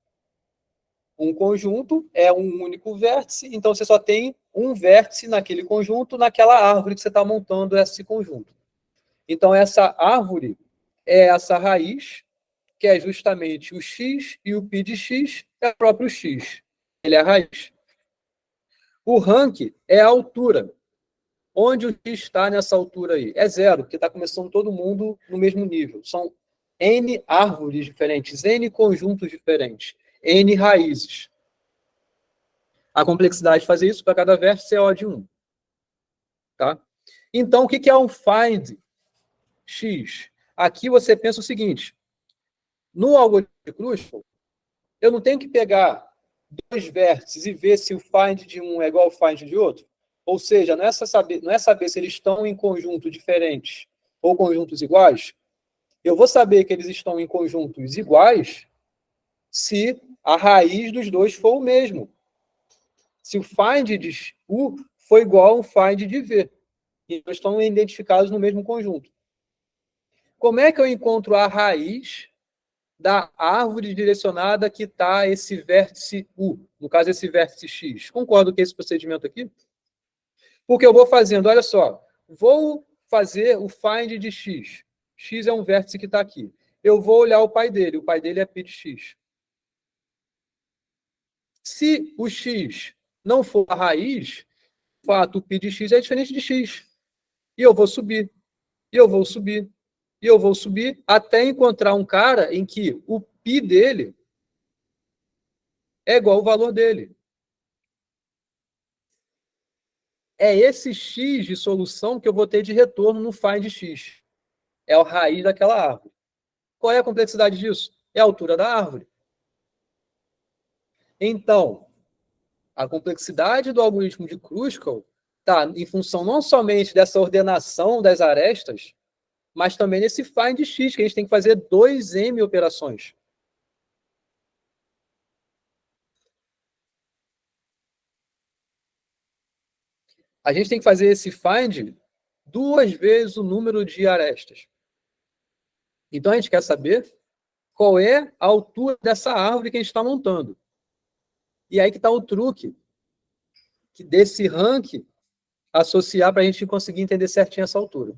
Um conjunto é um único vértice, então você só tem um vértice naquele conjunto, naquela árvore que você está montando esse conjunto. Então, essa árvore é essa raiz, que é justamente o x, e o π de x é o próprio x. Ele é a raiz. O rank é a altura. Onde o x está nessa altura aí? É zero, porque está começando todo mundo no mesmo nível. São n árvores diferentes, n conjuntos diferentes, n raízes. A complexidade de fazer isso para cada vértice é O de 1. Tá? Então, o que é um find x? Aqui você pensa o seguinte, no algoritmo de Kruskal, eu não tenho que pegar dois vértices e ver se o find de um é igual ao find de outro. Ou seja, não é saber se eles estão em conjuntos diferentes ou conjuntos iguais. Eu vou saber que eles estão em conjuntos iguais se a raiz dos dois for o mesmo. Se o find de U for igual ao find de V. E eles estão identificados no mesmo conjunto. Como é que eu encontro a raiz da árvore direcionada que está esse vértice U? No caso, esse vértice X. Concordo com esse procedimento aqui? Porque eu vou fazendo, olha só, vou fazer o find de X. X é um vértice que está aqui. Eu vou olhar o pai dele é π de X. Se o X não for a raiz, o fato, o π de X é diferente de X. E eu vou subir, e eu vou subir, e eu vou subir, até encontrar um cara em que o π dele é igual ao valor dele. É esse x de solução que eu vou ter de retorno no find x. É a raiz daquela árvore. Qual é a complexidade disso? É a altura da árvore. Então, a complexidade do algoritmo de Kruskal está em função não somente dessa ordenação das arestas, mas também nesse find x, que a gente tem que fazer 2m operações. A gente tem que fazer esse find 2 vezes o número de arestas. Então, a gente quer saber qual é a altura dessa árvore que a gente está montando. E aí que está o truque que desse rank associar para a gente conseguir entender certinho essa altura.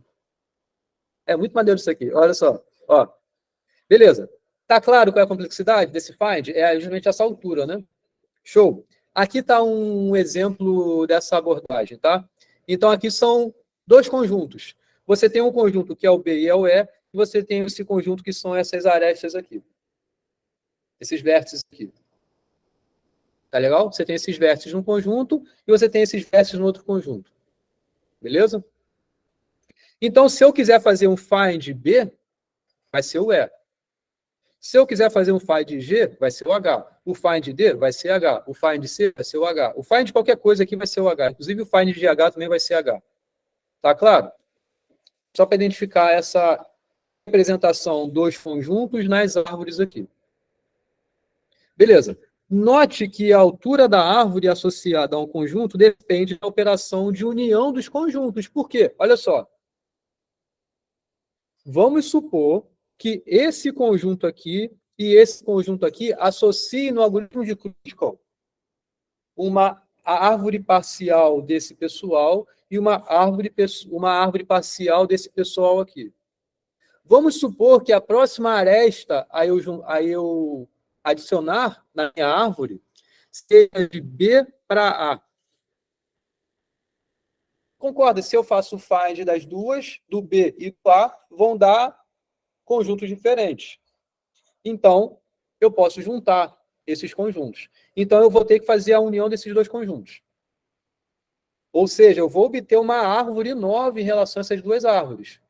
É muito maneiro isso aqui. Olha só. Ó. Beleza. Tá claro qual é a complexidade desse find? É justamente essa altura, né? Show. Aqui está um exemplo dessa abordagem, tá? Então, aqui são 2 conjuntos. Você tem um conjunto que é o B e é o E, e você tem esse conjunto que são essas arestas aqui. Esses vértices aqui. Tá legal? Você tem esses vértices num conjunto e você tem esses vértices no outro conjunto. Beleza? Então, se eu quiser fazer um find B, vai ser o E. Se eu quiser fazer um find G, vai ser o H. O find D vai ser H. O find C vai ser o H. O find de qualquer coisa aqui vai ser o H. Inclusive, o find de H também vai ser H. Tá claro? Só para identificar essa representação dos conjuntos nas árvores aqui. Beleza. Note que a altura da árvore associada a um conjunto depende da operação de união dos conjuntos. Por quê? Olha só. Vamos supor que esse conjunto aqui e esse conjunto aqui associem no algoritmo de Kruskal a árvore parcial desse pessoal e uma árvore parcial desse pessoal aqui. Vamos supor que a próxima aresta a eu adicionar na minha árvore seja de B para A. Concorda? Se eu faço o find das duas, do B e do A, vão dar conjuntos diferentes. Então, eu posso juntar esses conjuntos. Então, eu vou ter que fazer a união desses 2 conjuntos. Ou seja, eu vou obter uma árvore nova em relação a essas 2 árvores.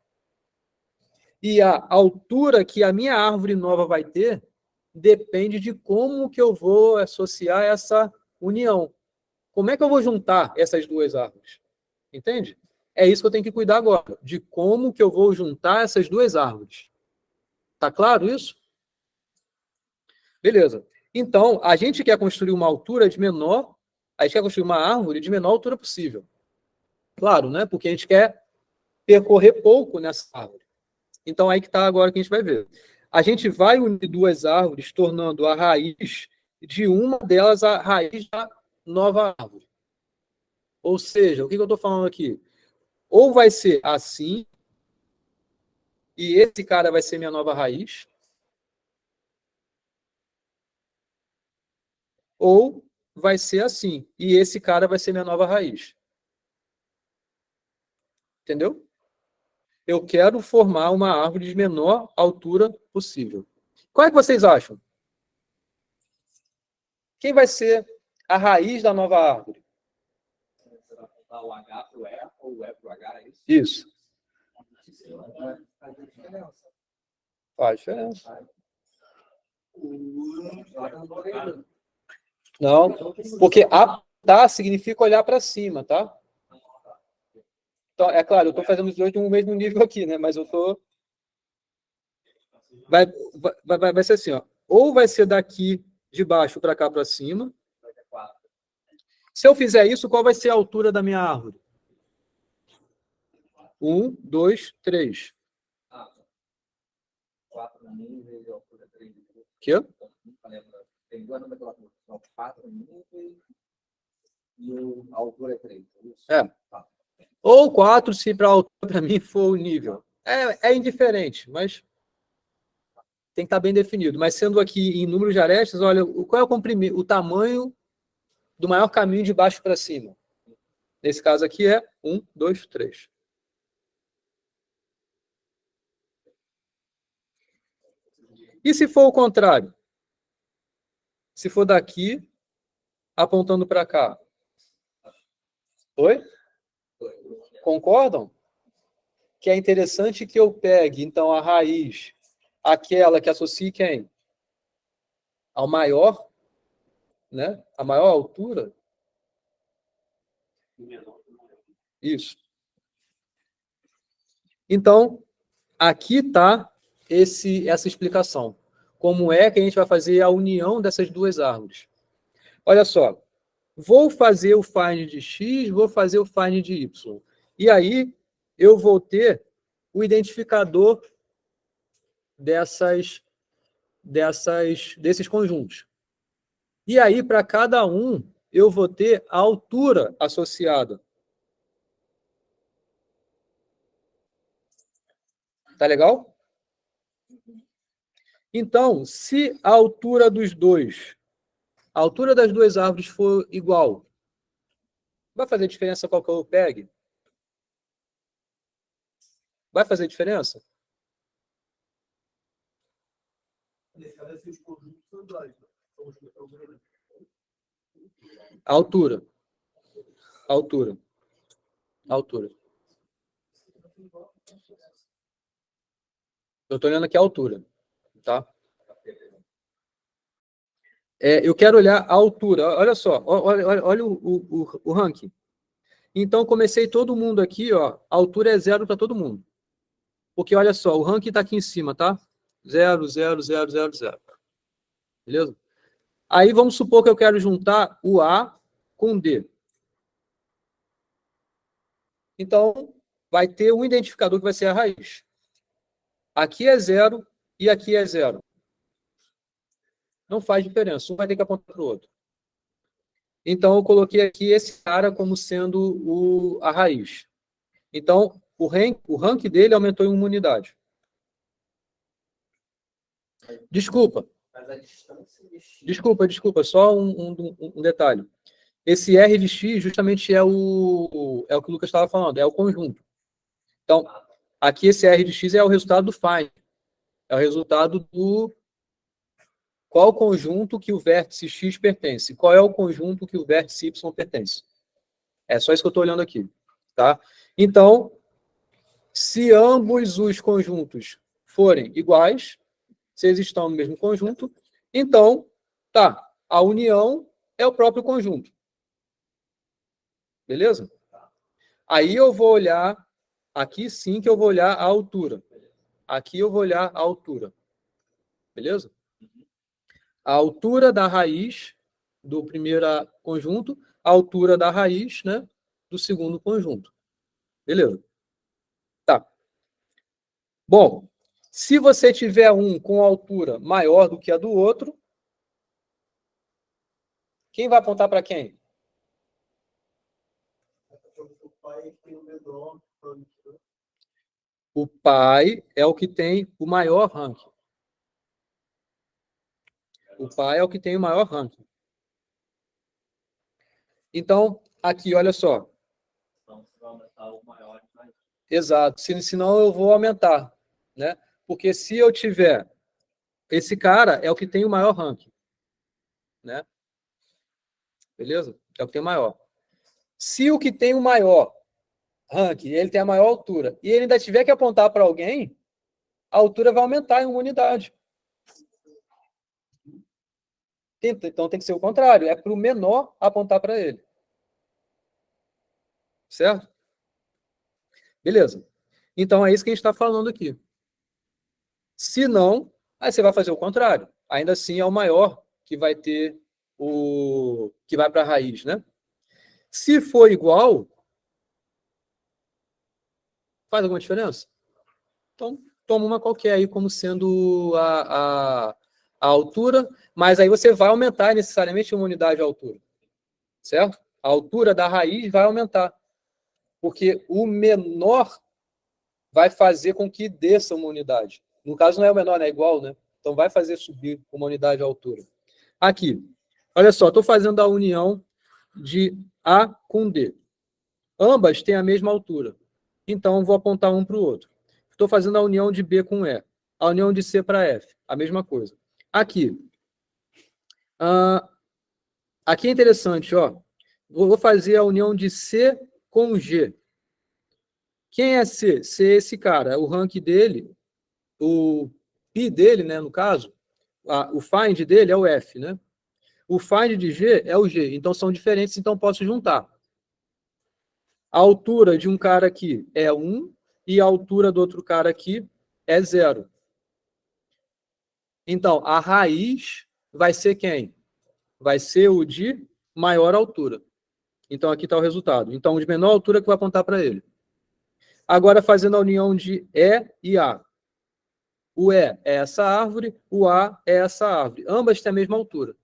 E a altura que a minha árvore nova vai ter depende de como que eu vou associar essa união. Como é que eu vou juntar essas 2 árvores? Entende? É isso que eu tenho que cuidar agora, de como que eu vou juntar essas 2 árvores. Tá claro isso? Beleza. Então, a gente quer construir uma altura de menor, a gente quer construir uma árvore de menor altura possível. Claro, né? Porque a gente quer percorrer pouco nessa árvore. Então, aí que está agora que a gente vai ver. A gente vai unir 2 árvores, tornando a raiz de uma delas a raiz da nova árvore. Ou seja, o que eu estou falando aqui? Ou vai ser assim, e esse cara vai ser minha nova raiz, ou vai ser assim, e esse cara vai ser minha nova raiz. Entendeu? Eu quero formar uma árvore de menor altura possível. Qual é que vocês acham? Quem vai ser a raiz da nova árvore? O H para o E ou o E para o H, é isso? Isso. Faz diferença. Faz diferença. Não, porque apontar significa olhar para cima, tá? Então, é claro, eu estou fazendo os 2 no mesmo nível aqui, né? Mas eu estou... Vai ser assim, ó. Ou vai ser daqui de baixo para cá para cima. Se eu fizer isso, qual vai ser a altura da minha árvore? 1, 2, 3. 4 níveis e altura 3. Quê? Tem 2 nomenclaturas. São 4 níveis e a altura é 3. É. Ou 4, se para a altura para mim for o nível. É indiferente, mas tem que estar bem definido. Mas sendo aqui em número de arestas, olha, qual é o tamanho do maior caminho de baixo para cima? Nesse caso aqui é 1, 2, 3. E se for o contrário? Se for daqui, apontando para cá. Oi? Concordam? Que é interessante que eu pegue, então, a raiz, aquela que associe quem? Ao maior né? A maior altura. Isso. Então, aqui está essa explicação. Como é que a gente vai fazer a união dessas duas árvores? Olha só. Vou fazer o find de x, vou fazer o find de y. E aí, eu vou ter o identificador desses conjuntos. E aí, para cada um, eu vou ter a altura associada. Tá legal? Então, se a altura das duas árvores for igual, vai fazer diferença qual que eu pegue? Vai fazer diferença? Nesse caso, esses conjuntos são iguais, né? A altura. A altura. A altura. Eu estou olhando aqui a altura. Tá? Eu quero olhar a altura. Olha só. Olha o ranking. Então, comecei todo mundo aqui. Ó, a altura é 0 para todo mundo. Porque, olha só, o ranking está aqui em cima, tá? 0, 0, 0, 0, 0. Beleza? Aí, vamos supor que eu quero juntar o A com o D. Então, vai ter um identificador que vai ser a raiz. Aqui é 0 e aqui é 0. Não faz diferença. Um vai ter que apontar para o outro. Então, eu coloquei aqui esse cara como sendo a raiz. Então, o rank dele aumentou em uma unidade. Desculpa. Mas a distância de x... Desculpa. Só um detalhe. Esse R de x justamente é o que o Lucas estava falando, é o conjunto. Então, aqui esse R de x é o resultado do find. É o resultado do qual conjunto que o vértice x pertence. Qual é o conjunto que o vértice y pertence. É só isso que eu estou olhando aqui. Tá? Então, se ambos os conjuntos forem iguais, se eles estão no mesmo conjunto, então, tá, a união é o próprio conjunto. Beleza? Aí eu vou olhar, aqui sim que eu vou olhar a altura. Aqui eu vou olhar a altura. Beleza? A altura da raiz do primeiro conjunto, a altura da raiz, né, do segundo conjunto. Beleza? Tá. Bom, se você tiver um com altura maior do que a do outro, quem vai apontar para quem? O pai tem o menor. O pai é o que tem o maior ranking. O pai é o que tem o maior ranking. Então, aqui, olha só. Então, você vai aumentar o maior. Exato. Senão eu vou aumentar, né? Porque se eu tiver... Esse cara é o que tem o maior ranking. Né? Beleza? É o que tem o maior. Se o que tem o maior ranking, ele tem a maior altura, e ele ainda tiver que apontar para alguém, a altura vai aumentar em uma unidade. Então tem que ser o contrário. É para o menor apontar para ele. Certo? Beleza. Então é isso que a gente está falando aqui. Se não, aí você vai fazer o contrário. Ainda assim é o maior que vai ter que vai para a raiz, né? Se for igual, faz alguma diferença? Então, toma uma qualquer aí como sendo a altura, mas aí você vai aumentar necessariamente uma unidade de altura. Certo? A altura da raiz vai aumentar. Porque o menor vai fazer com que desça uma unidade. No caso, não é o menor, é igual, né? Então, vai fazer subir uma unidade de altura. Aqui, olha só, estou fazendo a união de A com D. Ambas têm a mesma altura. Então, vou apontar um para o outro. Estou fazendo a união de B com E. A união de C para F. A mesma coisa. Aqui. Aqui é interessante, ó. Vou fazer a união de C com G. Quem é C? C é esse cara. O rank dele, o P dele, né, no caso, o find dele é o F, né? O find de G é o G, então são diferentes, então posso juntar. A altura de um cara aqui é 1 e a altura do outro cara aqui é 0. Então, a raiz vai ser quem? Vai ser o de maior altura. Então, aqui está o resultado. Então, o de menor altura que vai apontar para ele. Agora, fazendo a união de E e A. O E é essa árvore, o A é essa árvore. Ambas têm a mesma altura.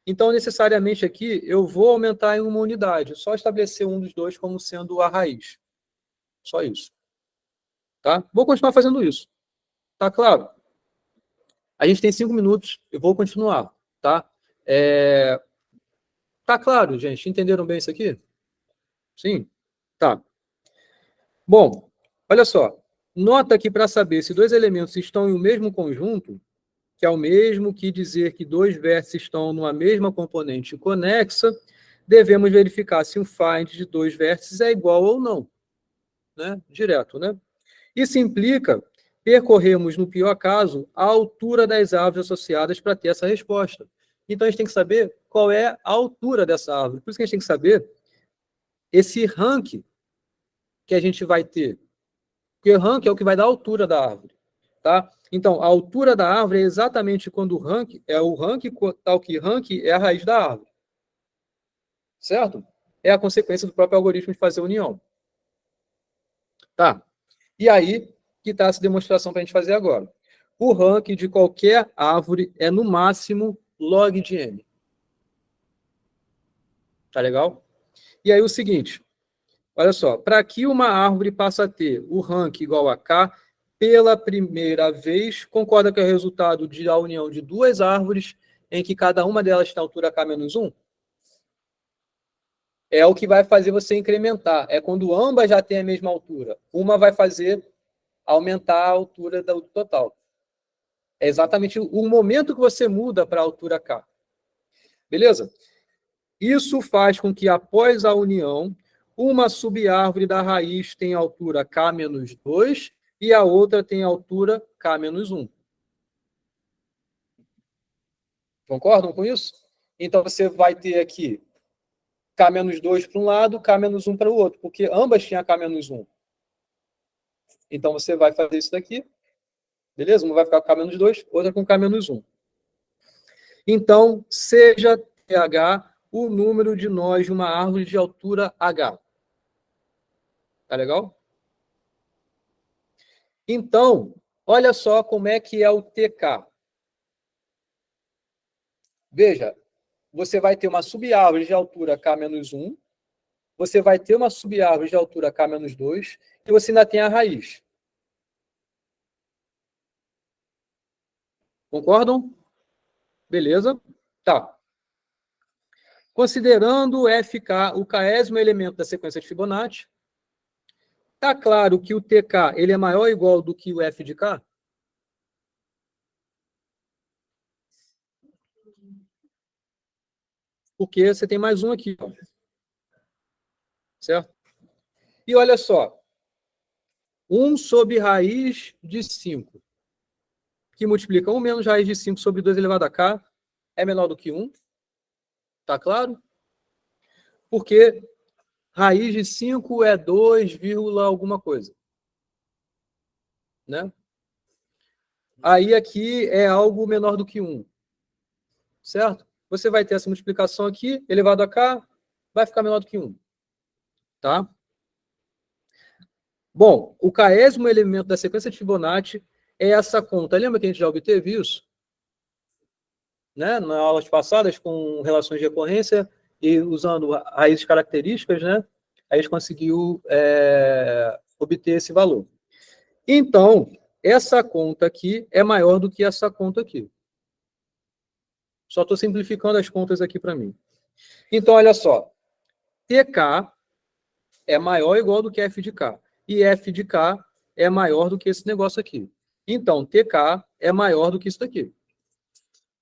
Então, necessariamente aqui, eu vou aumentar em uma unidade. Só estabelecer um dos dois como sendo a raiz. Só isso. Tá? Vou continuar fazendo isso. Tá claro? A gente tem 5 minutos. Eu vou continuar. Tá? Tá claro, gente? Entenderam bem isso aqui? Sim? Tá. Bom, olha só. Nota que para saber se dois elementos estão em um mesmo conjunto, que é o mesmo que dizer que dois vértices estão numa mesma componente conexa, devemos verificar se o find de dois vértices é igual ou não. Né? Direto, né? Isso implica percorrermos, no pior caso, a altura das árvores associadas para ter essa resposta. Então, a gente tem que saber qual é a altura dessa árvore. Por isso que a gente tem que saber esse rank que a gente vai ter. Porque o rank é o que vai dar a altura da árvore. Tá? Então, a altura da árvore é exatamente quando o rank é o rank, tal que rank é a raiz da árvore. Certo? É a consequência do próprio algoritmo de fazer a união. Tá? E aí que está essa demonstração para a gente fazer agora. O rank de qualquer árvore é, no máximo, log de n. Tá legal? E aí o seguinte, olha só, para que uma árvore passe a ter o rank igual a k, pela primeira vez, concorda que é o resultado da união de duas árvores em que cada uma delas tem altura k menos 1? É o que vai fazer você incrementar. É quando ambas já têm a mesma altura. Uma vai fazer aumentar a altura do total. É exatamente o momento que você muda para a altura k. Beleza? Isso faz com que, após a união, uma subárvore da raiz tenha altura k menos 2 e a outra tenha altura k menos 1. Concordam com isso? Então, você vai ter aqui k menos 2 para um lado, k menos 1 para o outro, porque ambas tinham k menos 1. Então, você vai fazer isso daqui. Beleza? Uma vai ficar com k menos 2, outra com k menos 1. Então, seja TH o número de nós de uma árvore de altura H. Tá legal? Então, olha só como é que é o TK. Veja, você vai ter uma subárvore de altura K menos 1, você vai ter uma subárvore de altura K menos 2, e você ainda tem a raiz. Concordam? Beleza? Tá. Considerando o FK o késimo elemento da sequência de Fibonacci, está claro que o TK ele é maior ou igual do que o F de K? Porque você tem mais um aqui. Ó. Certo? E olha só. 1 sobre raiz de 5, que multiplica 1 menos raiz de 5 sobre 2 elevado a K, é menor do que 1. Tá claro? Porque raiz de 5 é 2, alguma coisa. Né? Aí aqui é algo menor do que 1. Certo? Você vai ter essa multiplicação aqui, elevado a K, vai ficar menor do que 1. Tá? Bom, o késimo elemento da sequência de Fibonacci é essa conta. Lembra que a gente já obteve isso? Né? Nas aulas passadas, com relações de recorrência e usando raízes características, né? A gente conseguiu obter esse valor. Então, essa conta aqui é maior do que essa conta aqui. Só estou simplificando as contas aqui para mim. Então, olha só. TK é maior ou igual do que F de K. E F de K é maior do que esse negócio aqui. Então, TK é maior do que isso daqui.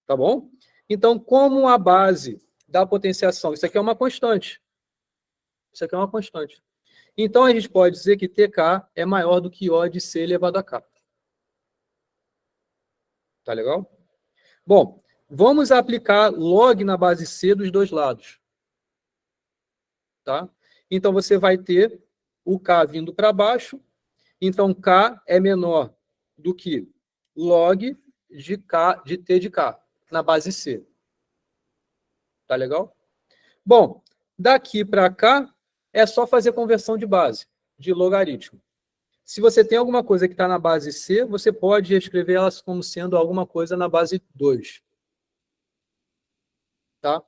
Tá bom? Então, como a base da potenciação, isso aqui é uma constante. Isso aqui é uma constante. Então, a gente pode dizer que TK é maior do que O de C elevado a K. Tá legal? Bom, Vamos aplicar log na base C dos dois lados. Tá? Então, você vai ter o K vindo para baixo. Então, K é menor do que log de T de K na base C. Tá legal? Bom, daqui para cá é só fazer conversão de base, de logaritmo. Se você tem alguma coisa que está na base C, você pode escrever ela como sendo alguma coisa na base 2. Tá?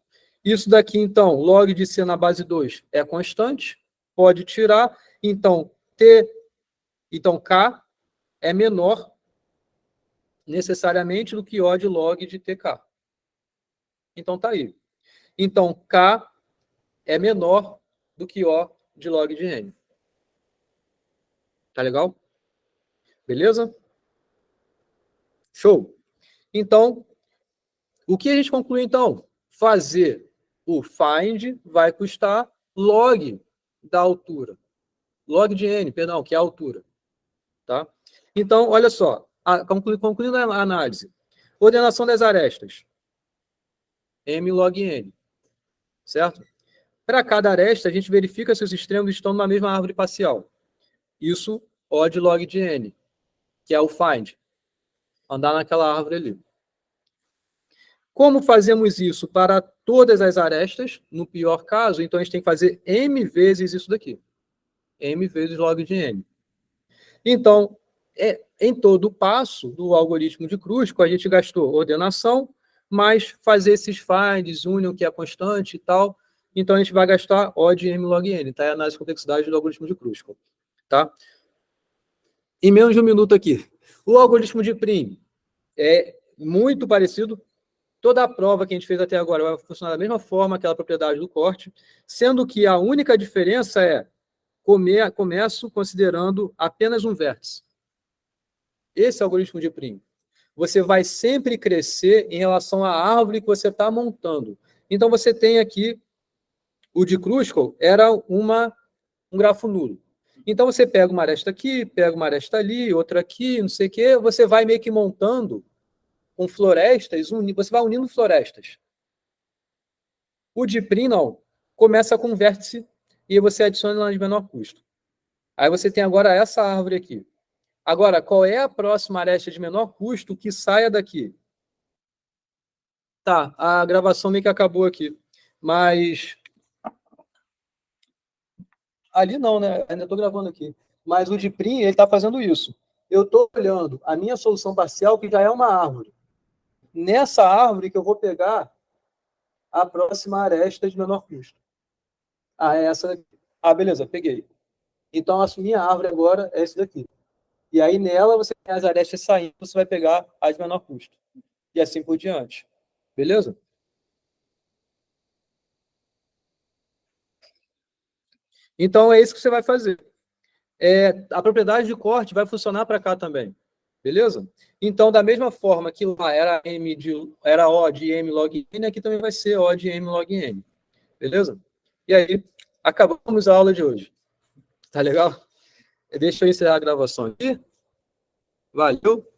Isso daqui, então, log de C na base 2 é constante, pode tirar. Então, K é menor necessariamente do que O de log de TK. Então, tá aí. Então, K é menor do que O de log de N. Tá legal? Beleza? Show. Então, o que a gente conclui, então? Fazer o find vai custar log da altura. Log de N, perdão, que é a altura. Tá? Então, olha só. Concluindo a análise. Ordenação das arestas. M log N. Certo? Para cada aresta, a gente verifica se os extremos estão na mesma árvore parcial. Isso, O de log de N, que é o find. Andar naquela árvore ali. Como fazemos isso para todas as arestas? No pior caso, então a gente tem que fazer M vezes isso daqui. M vezes log de N. Então, em todo passo do algoritmo de Kruskal, a gente gastou ordenação, mais fazer esses finds, union, que é constante e tal. Então, a gente vai gastar O de M log N, tá? É a análise de complexidade do algoritmo de Kruskal. Tá? Em menos de um minuto aqui. O algoritmo de Prim é muito parecido. Toda a prova que a gente fez até agora vai funcionar da mesma forma, aquela propriedade do corte, sendo que a única diferença é começo considerando apenas um vértice. Esse é o algoritmo de Prim. Você vai sempre crescer em relação à árvore que você está montando. Então, você tem aqui, o de Kruskal era um grafo nulo. Então, você pega uma aresta aqui, pega uma aresta ali, outra aqui, não sei o quê, você vai meio que montando com florestas, você vai unindo florestas. O de Prim, não. Começa com um vértice e você adiciona ela de menor custo. Aí você tem agora essa árvore aqui. Agora, qual é a próxima aresta de menor custo que saia daqui? Tá, a gravação meio que acabou aqui. Mas ali não, né? Ainda estou gravando aqui. Mas o de Prim, ele está fazendo isso. Eu estou olhando a minha solução parcial, que já é uma árvore. Nessa árvore que eu vou pegar a próxima aresta de menor custo. Essa daqui. Beleza, peguei. Então, a minha árvore agora é essa daqui. E aí, nela, você tem as arestas saindo, você vai pegar as de menor custo. E assim por diante. Beleza? Então, é isso que você vai fazer. A propriedade de corte vai funcionar para cá também. Beleza? Então, da mesma forma que lá era O de M log N, aqui também vai ser O de M log N. Beleza? E aí, acabamos a aula de hoje. Tá legal? Deixa eu encerrar a gravação aqui. Valeu!